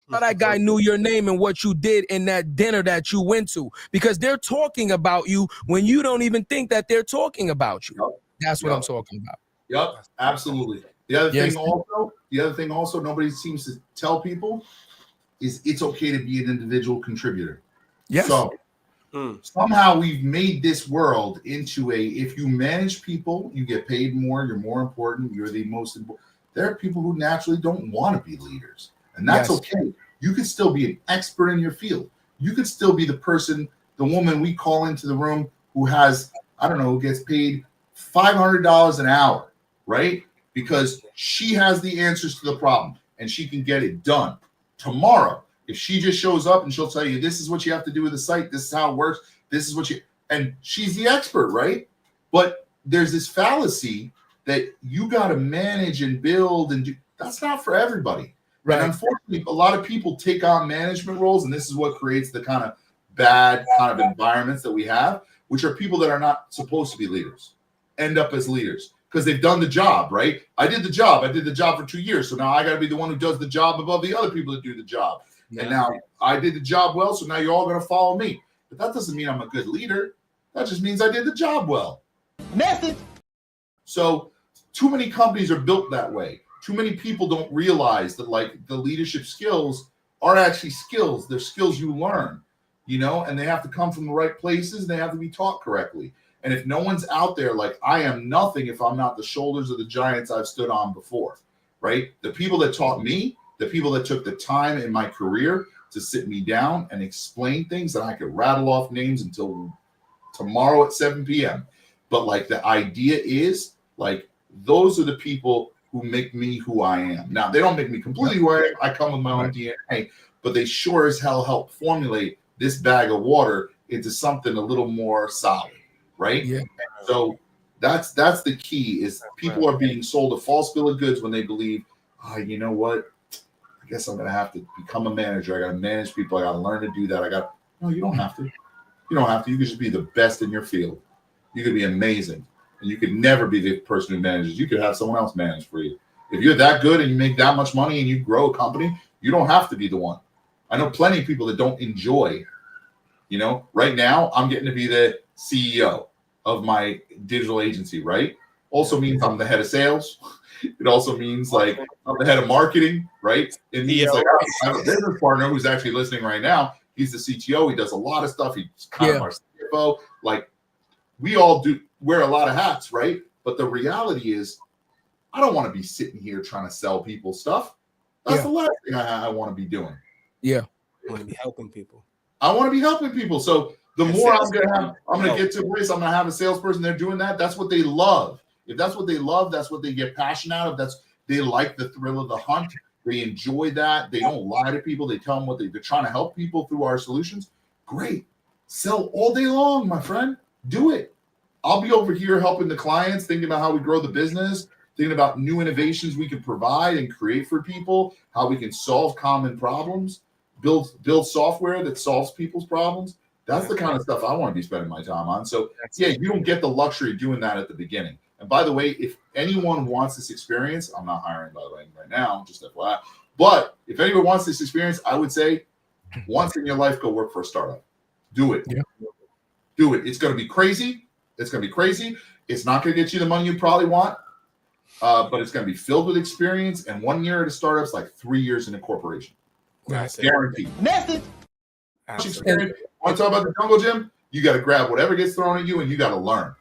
that guy knew your name and what you did in that dinner that you went to, because they're talking about you when you don't even think that they're talking about you. That's what I'm talking about. Yep, absolutely. The other thing also, nobody seems to tell people is it's okay to be an individual contributor. Yes. So somehow we've made this world into if you manage people, you get paid more, you're more important, you're the most important. There are people who naturally don't want to be leaders, and that's okay. You could still be an expert in your field. You could still be the person, the woman we call into the room who has, who gets paid $500 an hour, right? Because she has the answers to the problem and she can get it done. Tomorrow, if she just shows up and she'll tell you, this is what you have to do with the site, this is how it works, this is what and she's the expert, right? But there's this fallacy that you got to manage and build and do. That's not for everybody. Right. And unfortunately, a lot of people take on management roles, and this is what creates the kind of bad kind of environments that we have, which are people that are not supposed to be leaders, end up as leaders. Because they've done the job, right? I did the job for 2 years. So now I got to be the one who does the job above the other people that do the job. Yeah. And now I did the job well, so now you're all going to follow me. But that doesn't mean I'm a good leader. That just means I did the job well. Message. So too many companies are built that way. Too many people don't realize that the leadership skills are actually skills. They're skills you learn, and they have to come from the right places. They have to be taught correctly. And if no one's out there, I am nothing if I'm not the shoulders of the giants I've stood on before, right? The people that taught me, the people that took the time in my career to sit me down and explain things that I could rattle off names until tomorrow at 7 p.m. But the idea is those are the people who make me who I am. Now, they don't make me completely who I am. I come with my own DNA, but they sure as hell help formulate this bag of water into something a little more solid. Right. Yeah. So that's the key is people are being sold a false bill of goods when they believe, you know what? I guess I'm going to have to become a manager. I got to manage people. I got to learn to do that. No, you don't have to. You don't have to. You can just be the best in your field. You could be amazing. And you could never be the person who manages. You could have someone else manage for you. If you're that good and you make that much money and you grow a company, you don't have to be the one. I know plenty of people that don't enjoy, right now I'm getting to be the CEO of my digital agency, right? Also means I'm the head of sales. It also means I'm the head of marketing, right? It means I have a business partner who's actually listening right now. He's the CTO. He does a lot of stuff. He's kind of our CFO. We all do wear a lot of hats, right? But the reality is, I don't want to be sitting here trying to sell people stuff. That's the last thing I want to be doing. Yeah. I want to be helping people. I want to be helping people. So the more I'm gonna get to a place, I'm gonna have a salesperson. They're doing that. That's what they love. If that's what they love, that's what they get passionate out of. They like the thrill of the hunt. They enjoy that. They don't lie to people. They tell them what they're trying to help people through our solutions. Great, sell all day long, my friend. Do it. I'll be over here helping the clients, thinking about how we grow the business, thinking about new innovations we can provide and create for people, how we can solve common problems, build software that solves people's problems. That's the kind of stuff I want to be spending my time on. So you don't get the luxury of doing that at the beginning. And by the way, if anyone wants this experience, I'm not hiring, by the way, right now, just FYI. But if anyone wants this experience, I would say once in your life, go work for a startup. Do it. Yeah. Do it. It's going to be crazy. It's going to be crazy. It's not going to get you the money you probably want, but it's going to be filled with experience. And 1 year at a startup's like 3 years in a corporation. That's it. Guaranteed. Absolutely. Want to talk about the jungle gym? You got to grab whatever gets thrown at you, and you got to learn.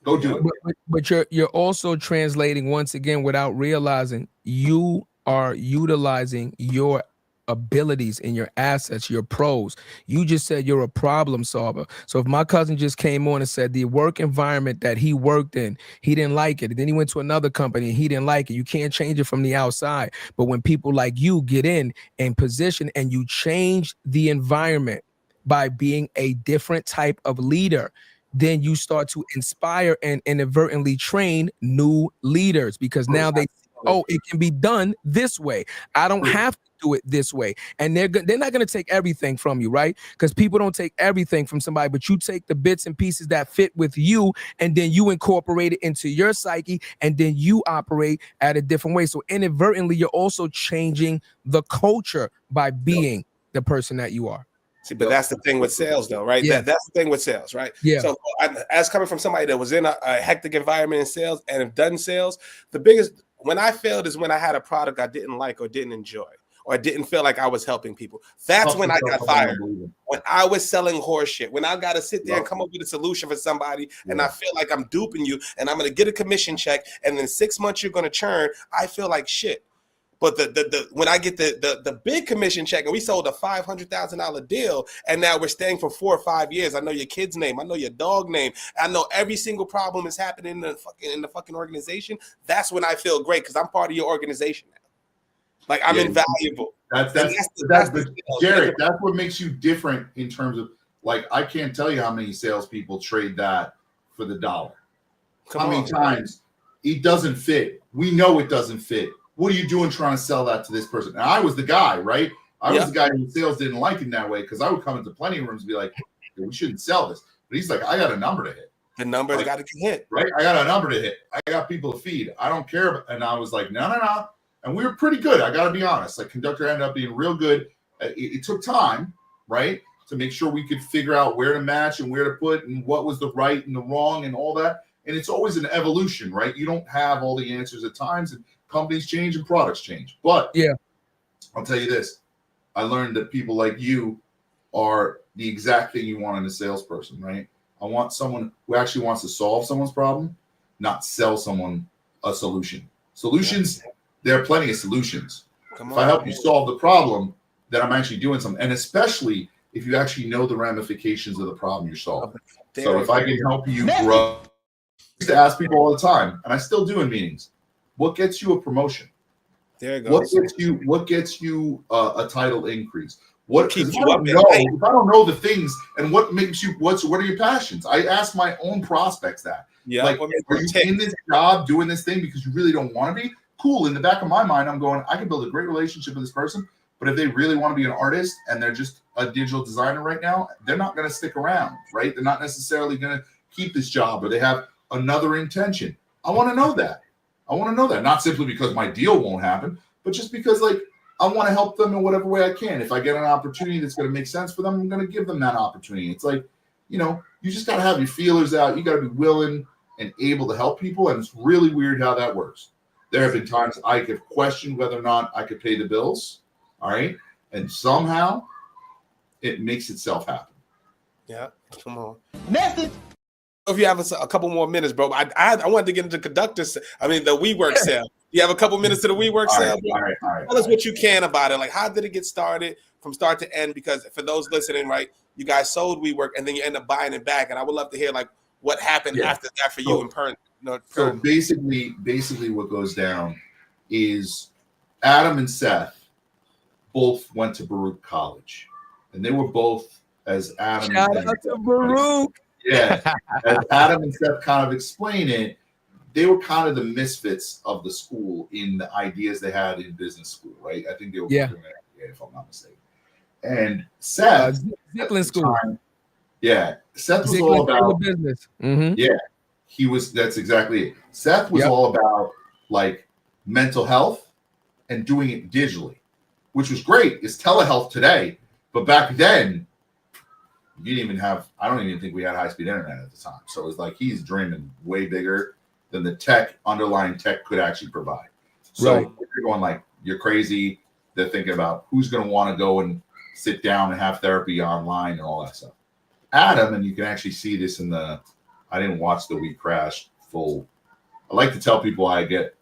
Go do it. But you're also translating once again without realizing you are utilizing your abilities and your assets, your pros. You just said you're a problem solver. So if my cousin just came on and said the work environment that he worked in, he didn't like it. And then he went to another company and he didn't like it. You can't change it from the outside. But when people like you get in and position and you change the environment by being a different type of leader, then you start to inspire and inadvertently train new leaders, because now they, oh, it can be done this way. I don't have to do it this way. And they're not going to take everything from you, right? Because people don't take everything from somebody, but you take the bits and pieces that fit with you, and then you incorporate it into your psyche, and then you operate at a different way. So inadvertently, you're also changing the culture by being the person that you are. See, but that's the thing with sales, though, right? Yeah. That's the thing with sales, right? Yeah. So, as coming from somebody that was in a hectic environment in sales and have done sales, the biggest when I failed is when I had a product I didn't like or didn't enjoy, or I didn't feel like I was helping people. That's when I got fired. When I was selling horse shit, when I got to sit there and come up with a solution for somebody, and I feel like I'm duping you, and I'm going to get a commission check, and then 6 months you're going to churn, I feel like shit. But the when I get the big commission check, and we sold a $500,000 deal, and now we're staying for 4 or 5 years. I know your kid's name, I know your dog name, I know every single problem is happening in the fucking organization. That's when I feel great, because I'm part of your organization now. Like, I'm invaluable. That's Jarrett. That's what makes you different in terms of, like, I can't tell you how many salespeople trade that for the dollar. How many times it doesn't fit? We know it doesn't fit. What are you doing trying to sell that to this person? And I was the guy, right? I was the guy who sales didn't like in that way, because I would come into plenty of rooms and be like, hey, we shouldn't sell this. But he's like, I got a number to hit. The numbers got to hit. Right? I got a number to hit. I got people to feed. I don't care. And I was like, no. And we were pretty good. I got to be honest. Like, Conductor ended up being real good. It took time, right, to make sure we could figure out where to match and where to put and what was the right and the wrong and all that. And it's always an evolution, right? You don't have all the answers at times, and companies change and products change. But I'll tell you this. I learned that people like you are the exact thing you want in a salesperson, right? I want someone who actually wants to solve someone's problem, not sell someone a solution. Solutions, there are plenty of solutions. If I help you solve the problem, then I'm actually doing something. And especially if you actually know the ramifications of the problem you're solving. So if I can help you grow, I used to ask people all the time, and I still do in meetings, what gets you a promotion? There it goes. What gets you a title increase? What keeps you up? If I don't know the things and what makes you, what are your passions? I ask my own prospects that. Yeah. Like, are you in this job doing this thing because you really don't want to be? Cool. In the back of my mind, I'm going, I can build a great relationship with this person, but if they really want to be an artist and they're just a digital designer right now, they're not going to stick around, right? They're not necessarily going to keep this job, or they have another intention. I want to know that. Not simply because my deal won't happen, but just because, like, I want to help them in whatever way I can. If I get an opportunity that's going to make sense for them, I'm going to give them that opportunity. It's like, you just got to have your feelers out. You got to be willing and able to help people. And it's really weird how that works. There have been times I have questioned whether or not I could pay the bills. All right. And somehow it makes itself happen. Yeah. Come on. Message. If you have a couple more minutes, bro, I wanted to get into Conductor. The WeWork sale. You have a couple minutes to the WeWork sale. All right. Tell us what you can about it. Like, how did it get started from start to end? Because for those listening, right, you guys sold WeWork and then you end up buying it back. And I would love to hear, like, what happened after that for you in person. So basically what goes down is Adam and Seth both went to Baruch College, and they were both, as Adam. Shout out to Baruch. Yeah, as Adam and Seth kind of explain it, they were kind of the misfits of the school in the ideas they had in business school, right? I think they were if I'm not mistaken. And Seth, Zicklin School. Seth was all about business. Yeah, he was. That's exactly it. Seth was all about, like, mental health and doing it digitally, which was great. It's telehealth today, but back then, you didn't even have, I don't even think we had high-speed internet at the time. So it was like he's dreaming way bigger than the underlying tech could actually provide. So you're going like, you're crazy. they're thinking about who's going to want to go and sit down and have therapy online and all that stuff. Adam, and you can actually see this in I didn't watch the We Crashed full. I like to tell people I get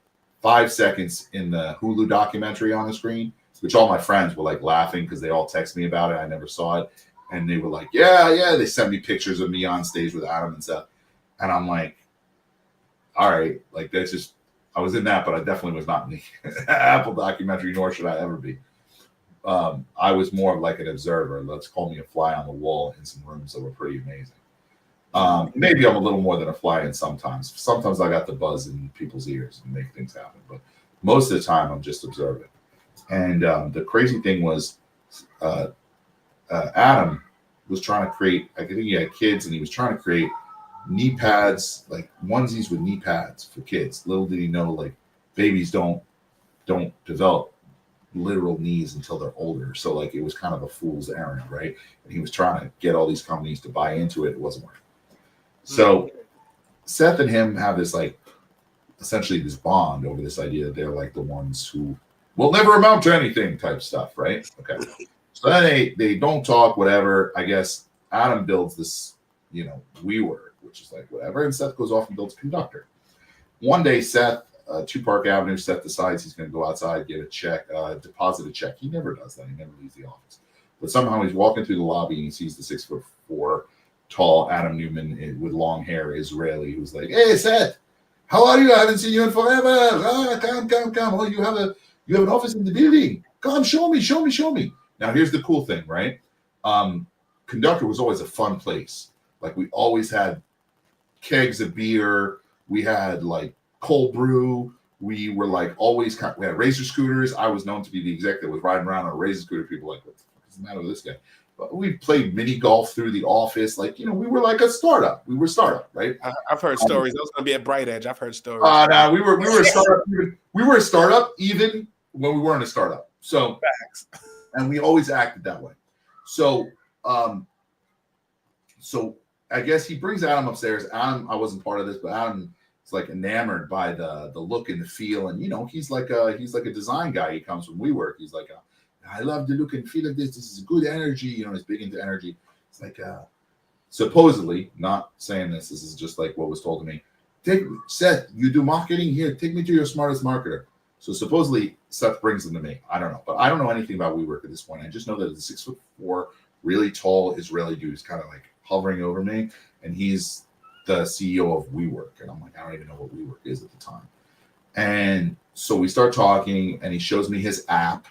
5 seconds in the Hulu documentary on the screen, which all my friends were like laughing because they all text me about it. I never saw it. And they were like, yeah. They sent me pictures of me on stage with Adam and stuff. And I'm like, all right, like that's just, I was in that, but I definitely was not in the Apple documentary, nor should I ever be. I was more of like an observer. Let's call me a fly on the wall in some rooms that were pretty amazing. Maybe I'm a little more than a fly in sometimes. Sometimes I got the buzz in people's ears and make things happen. But most of the time, I'm just observing. And the crazy thing was Adam was trying to create, I think he had kids, and he was trying to create knee pads, like onesies with knee pads for kids. Little did he know, like babies don't develop literal knees until they're older. So like it was kind of a fool's errand, right? And he was trying to get all these companies to buy into it. It wasn't working. So Seth and him have this like essentially this bond over this idea that they're like the ones who will never amount to anything type stuff, right? Okay. So then they don't talk, whatever. I guess Adam builds this, WeWork, which is like whatever, and Seth goes off and builds Conductor. One day, Seth, 2 Park Avenue, Seth decides he's going to go outside, get a check, deposit a check. He never does that. He never leaves the office. But somehow he's walking through the lobby and he sees the 6'4" tall Adam Newman with long hair, Israeli, who's like, "Hey, Seth, how are you? I haven't seen you in forever. Come. Oh, you have an office in the building. Come, show me. Now, here's the cool thing, right? Conductor was always a fun place. Like we always had kegs of beer. We had like cold brew. We were like always we had razor scooters. I was known to be the exec that was riding around on a razor scooter. People were like, what the fuck is the matter with this guy? But we played mini golf through the office. Like, we were like a startup. We were startup, right? I've heard stories. I was going to be at Bright Edge. I've heard stories. No, we were a startup. We were a startup even when we weren't a startup. So, and we always acted that way. So, I guess he brings Adam upstairs. Adam, I wasn't part of this, but Adam is like enamored by the look and the feel, and he's like a design guy. He comes from WeWork. He's like, I love the look and feel of this. This is good energy. He's big into energy. It's like supposedly, not saying this. This is just like what was told to me. Seth, you do marketing here. Take me to your smartest marketer. So supposedly Seth brings them to me. I don't know, but I don't know anything about WeWork at this point. I just know that the 6'4", really tall Israeli dude is kind of like hovering over me, and he's the CEO of WeWork. And I'm like, I don't even know what WeWork is at the time. And so we start talking, and he shows me his app,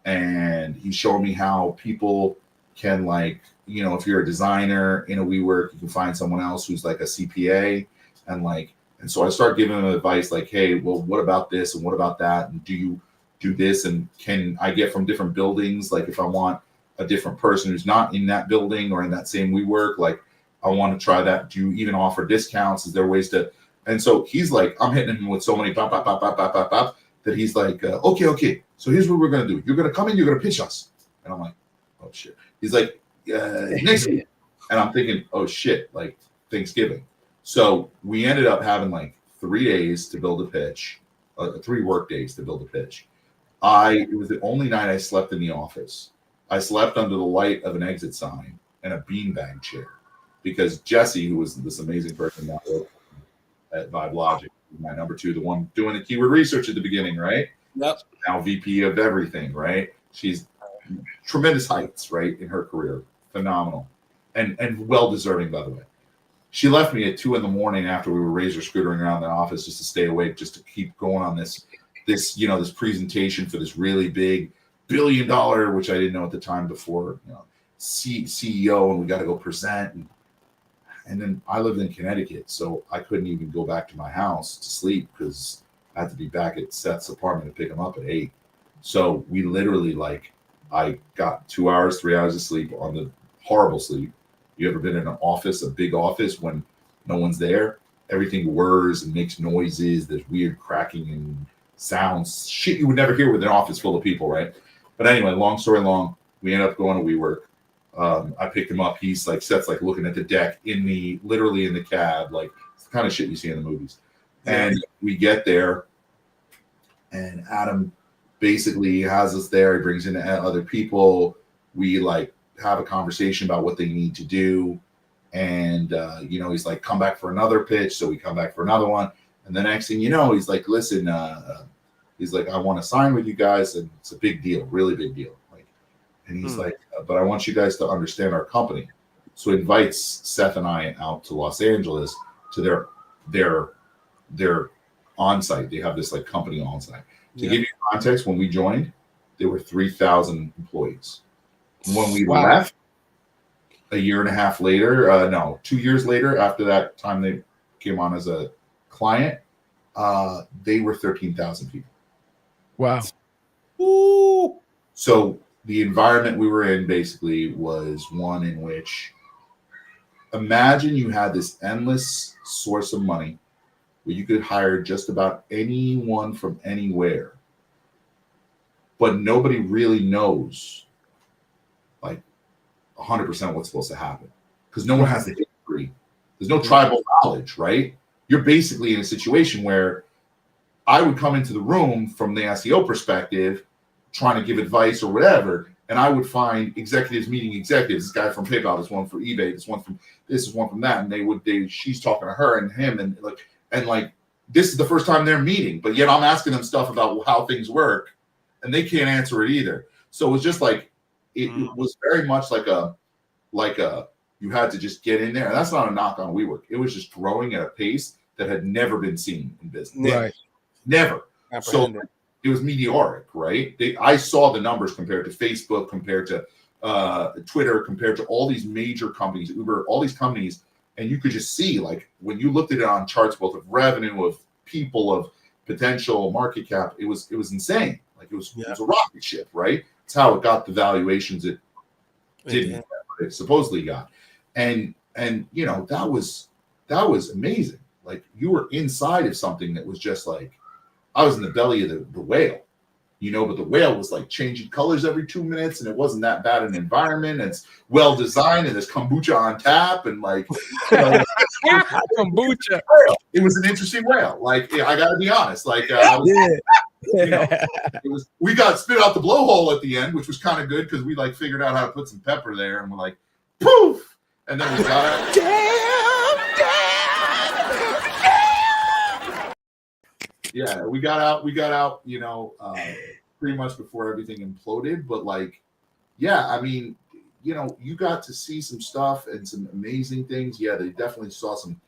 and he's showing me how people can, like, if you're a designer in a WeWork, you can find someone else who's like a CPA, and so I start giving him advice like, hey, well, what about this and what about that? And do you do this? And can I get from different buildings? Like if I want a different person who's not in that building or in that same WeWork, like I want to try that. Do you even offer discounts? Is there ways to? And so he's like, I'm hitting him with so many pop, that he's like, okay. So here's what we're going to do. You're going to come in, you're going to pitch us. And I'm like, oh shit. He's like, next week. And I'm thinking, oh shit, like Thanksgiving. So we ended up having like 3 days to build a pitch, 3 work days to build a pitch. It was the only night I slept in the office. I slept under the light of an exit sign and a beanbag chair because Jesse, who was this amazing person now at Vibe Logic, my number 2, the one doing the keyword research at the beginning, right? Yep. Now VP of everything, right? She's tremendous heights, right, in her career. Phenomenal. And well-deserving, by the way. She left me at 2 a.m. after we were razor scootering around the office just to stay awake, just to keep going on this presentation for this really big $1 billion, which I didn't know at the time before, CEO, and we got to go present. And then I lived in Connecticut, so I couldn't even go back to my house to sleep because I had to be back at Seth's apartment to pick him up at 8. So we literally, I got 2 hours, 3 hours of sleep on the horrible sleep. You ever been in an office, a big office, when no one's there? Everything whirs and makes noises. There's weird cracking and sounds. Shit you would never hear with an office full of people, right? But anyway, long story long, we ended up going to WeWork. I picked him up. He's like, Seth's like looking at the deck literally in the cab, like it's the kind of shit you see in the movies. And we get there, and Adam basically he has us there. He brings in other people. We like have a conversation about what they need to do. And, he's like, come back for another pitch. So we come back for another one. And the next thing you know, he's like, listen, he's like, I want to sign with you guys. And it's a big deal, really big deal. Like, and he's like, but I want you guys to understand our company. So he invites Seth and I out to Los Angeles to their on-site. They have this like company on-site. To give you context, when we joined, there were 3,000 employees. When we left, a year and a half later, 2 years later, after that time they came on as a client, they were 13,000 people. Wow. Ooh. So the environment we were in basically was one in which, imagine you had this endless source of money where you could hire just about anyone from anywhere, but nobody really knows like 100% what's supposed to happen because no one has the history. There's no tribal knowledge, right? You're basically in a situation where I would come into the room from the SEO perspective, trying to give advice or whatever, and I would find executives meeting executives. This guy from PayPal, this one for eBay, this one from this, is one from that, and she's talking to her and him, and this is the first time they're meeting, but yet I'm asking them stuff about how things work, and they can't answer it either. So it was just like it was very much like a you had to just get in there, and that's not a knock on WeWork. It was just growing at a pace that had never been seen in business. Right. Never. So it was meteoric, right? I saw the numbers compared to Facebook, compared to Twitter, compared to all these major companies, Uber, all these companies, and you could just see, like, when you looked at it on charts, both of revenue, of people, of potential market cap, it was insane. Like it was a rocket ship, right? It's how it got the valuations it didn't get, but it supposedly got, and that was amazing. Like you were inside of something that was just like, I was in the belly of the whale, but the whale was like changing colors every 2 minutes, and it wasn't that bad an environment. And it's well designed, and there's kombucha on tap, and like kombucha. It was an interesting whale. Like I got to be honest, like we got spit out the blowhole at the end, which was kind of good because we like figured out how to put some pepper there, and we're like, poof, and then we got out. Yeah, we got out, pretty much before everything imploded. But like, yeah, I mean, you got to see some stuff and some amazing things. Yeah, they definitely saw some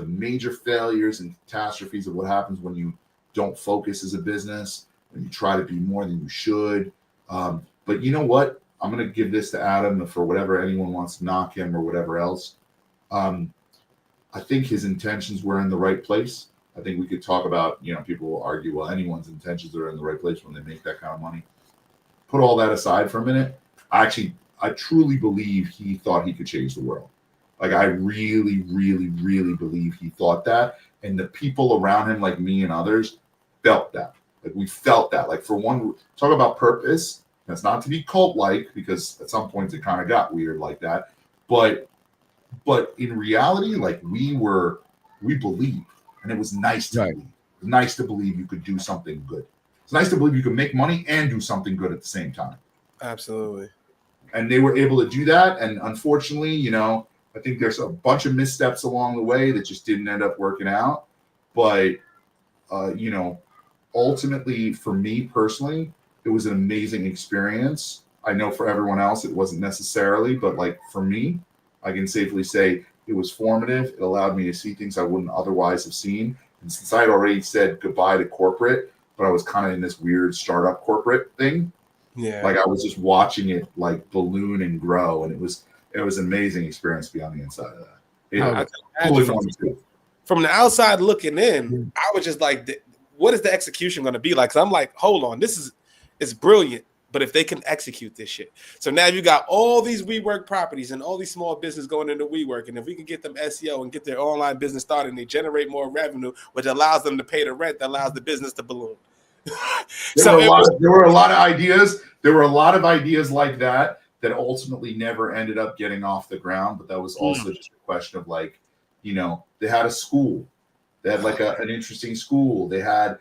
major failures and catastrophes of what happens when you don't focus as a business, when you try to be more than you should. But you know what? I'm going to give this to Adam for whatever anyone wants to knock him or whatever else. I think his intentions were in the right place. I think we could talk about, people will argue, well, anyone's intentions are in the right place when they make that kind of money. Put all that aside for a minute. I truly believe he thought he could change the world. Like, I really, really, really believe he thought that. And the people around him, like me and others, felt that. Like, we felt that. Like, for one, talk about purpose. That's not to be cult-like, because at some points it kind of got weird like that. But in reality, like, we believed. And it was nice to believe. It was nice to believe you could do something good. It's nice to believe you could make money and do something good at the same time. Absolutely. And they were able to do that. And unfortunately, I think there's a bunch of missteps along the way that just didn't end up working out. But, ultimately, for me personally, it was an amazing experience. I know for everyone else, it wasn't necessarily, but like for me, I can safely say it was formative. It allowed me to see things I wouldn't otherwise have seen. And since I had already said goodbye to corporate, but I was kind of in this weird startup corporate thing. Yeah. Like I was just watching it like balloon and grow. And it was an amazing experience to be on the inside of that. From the outside looking in, I was just like, what is the execution going to be like? 'Cause I'm like, hold on, it's brilliant. But if they can execute this shit. So now you got all these WeWork properties and all these small business going into WeWork. And if we can get them SEO and get their online business started and they generate more revenue, which allows them to pay the rent, that allows the business to balloon. There were a lot of ideas. There were a lot of ideas like that ultimately never ended up getting off the ground. But that was also just a question of like, they had a school. They had like an interesting school. They had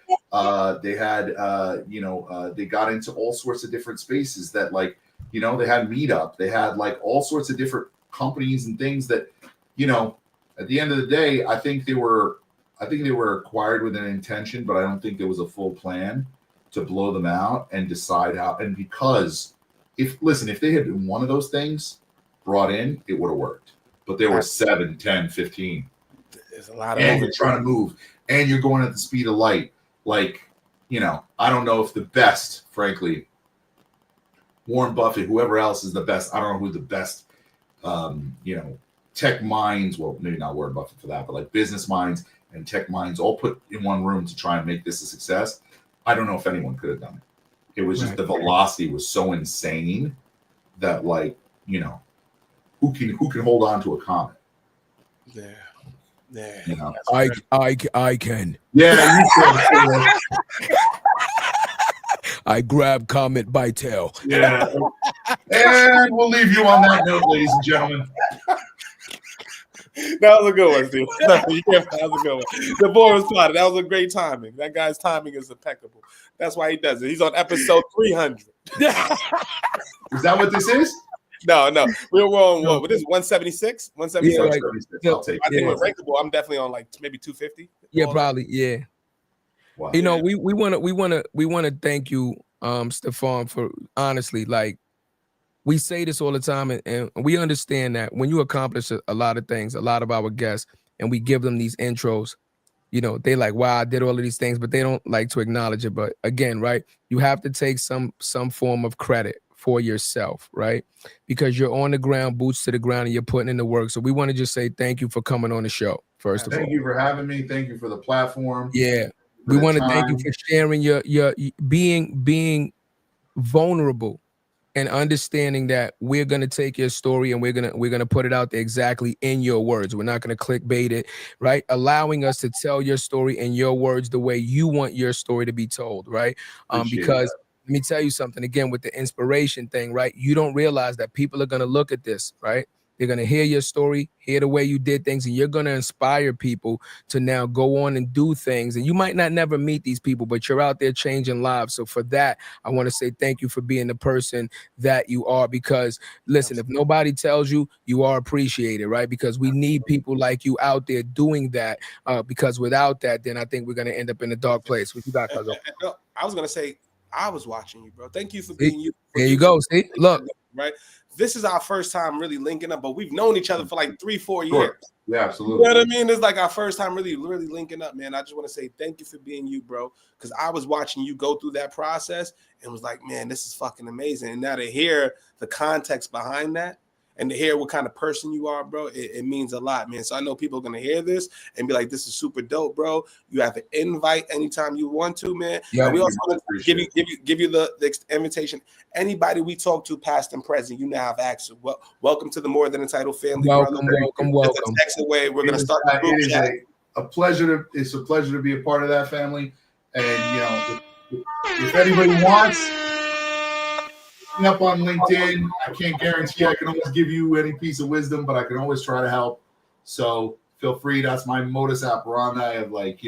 they got into all sorts of different spaces that like, they had Meetup. They had like all sorts of different companies and things that, at the end of the day, I think they were acquired with an intention, but I don't think there was a full plan to blow them out and decide how. And because if they had been one of those things brought in, it would have worked. But there were 7, 10, 15. There's a lot of and you're trying to move and you're going at the speed of light. Like, I don't know if the best, frankly, Warren Buffett, whoever else is the best. I don't know who the best, tech minds, well, maybe not Warren Buffett for that, but like business minds and tech minds all put in one room to try and make this a success. I don't know if anyone could have done it. It was just the velocity was so insane that like, who can hold on to a comet? Yeah. I can. Yeah, you can. I grab comet by tail. Yeah. And we'll leave you on that note, ladies and gentlemen. That was a good one, Steve. That was a good one. The boy was plotted. That was a great timing. That guy's timing is impeccable. That's why he does it. He's on episode 300. Is that what this is? No. We're on what? What is it, 176? 176? Yeah, like, I'll take I think it. with rankable, I'm definitely on like maybe 250. Yeah, probably. Yeah. Wow. We want to thank you, Stephan, for honestly, like, we say this all the time, and we understand that when you accomplish a lot of things, a lot of our guests, and we give them these intros, they like, wow, I did all of these things, but they don't like to acknowledge it. But again, right, you have to take some form of credit for yourself, right? Because you're on the ground, boots to the ground, and you're putting in the work. So we want to just say thank you for coming on the show, first of all. Thank you for having me. Thank you for the platform. Yeah. We want to thank you for sharing your being vulnerable and understanding that we're going to take your story and we're going to put it out there exactly in your words. We're not going to clickbait it, right? Allowing us to tell your story in your words the way you want your story to be told, right? Because let me tell you something again with the inspiration thing, right? You don't realize that people are going to look at this, right? They're going to hear your story, hear the way you did things, and you're going to inspire people to now go on and do things. And you might not never meet these people, but you're out there changing lives. So for that, I want to say thank you for being the person that you are, because listen, if nobody tells you, you are appreciated, right? Because we need people like you out there doing that, because without that, then I think we're going to end up in a dark place. What you got, Cuzzo? I was going to say, I was watching you, bro. Thank you for being you. There you go. See, look. Right. This is our first time really linking up, but we've known each other for like 3-4 years. Yeah, absolutely. You know what I mean? It's like our first time really linking up, man. I just want to say thank you for being you, bro. Because I was watching you go through that process and was like, man, this is fucking amazing. And now to hear the context behind that and to hear what kind of person you are, bro, it means a lot, man. So I know people are going to hear this and be like, this is super dope, bro. You have an invite anytime you want to, man. Yeah, we also want to give you the invitation. Anybody we talk to, past and present, you now have access. Well, welcome to the More Than Entitled family, welcome, brother. welcome. Text away. We're going to start the group chat. It's a pleasure to be a part of that family. And, if anybody wants, up on LinkedIn. I can't guarantee I can always give you any piece of wisdom, but I can always try to help. So feel free. That's my modus operandi of like,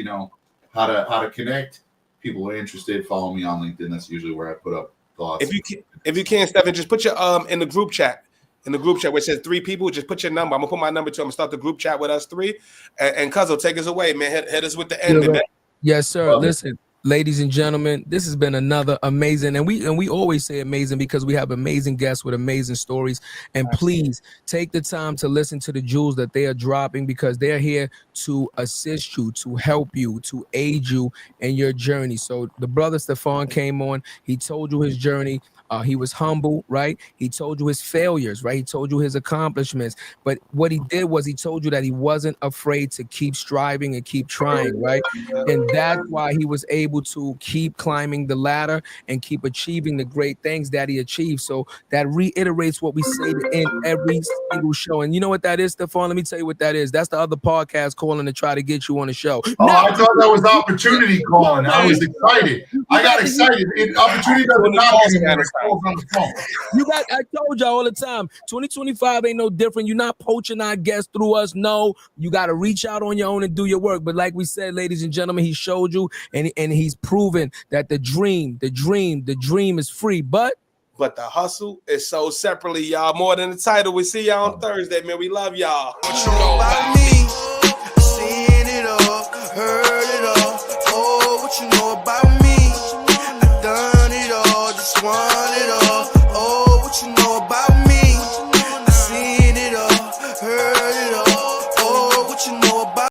how to connect. People who are interested, follow me on LinkedIn. That's usually where I put up thoughts. If you can, Stephan, just put your in the group chat. In the group chat where it says 3 people, just put your number. I'm gonna put my number too. I'm gonna start the group chat with us 3. And Cuzzo, take us away, man. Hit us with the ending, man. Yes, sir. Listen. Ladies and gentlemen, this has been another amazing, and we always say amazing because we have amazing guests with amazing stories. And please take the time to listen to the jewels that they are dropping, because they're here to assist you, to help you, to aid you in your journey. So the brother Stephan came on. He told you his journey. He was humble, right? He told you his failures, right? He told you his accomplishments. But what he did was he told you that he wasn't afraid to keep striving and keep trying, right? And that's why he was able to keep climbing the ladder and keep achieving the great things that he achieved. So that reiterates what we say in every single show. And you know what that is, Stephan? Let me tell you what that is. That's the other podcast calling to try to get you on the show. I thought that was opportunity calling. I was excited. I got excited. Opportunity doesn't knock anymore. calls on the phone. I told y'all all the time, 2025 ain't no different. You're not poaching our guests through us. No, you got to reach out on your own and do your work. But like we said, ladies and gentlemen, he showed you and he's proven that the dream is free. But the hustle is sold separately, y'all. More than the title. We see y'all on Thursday, man. We love y'all. What you know about me?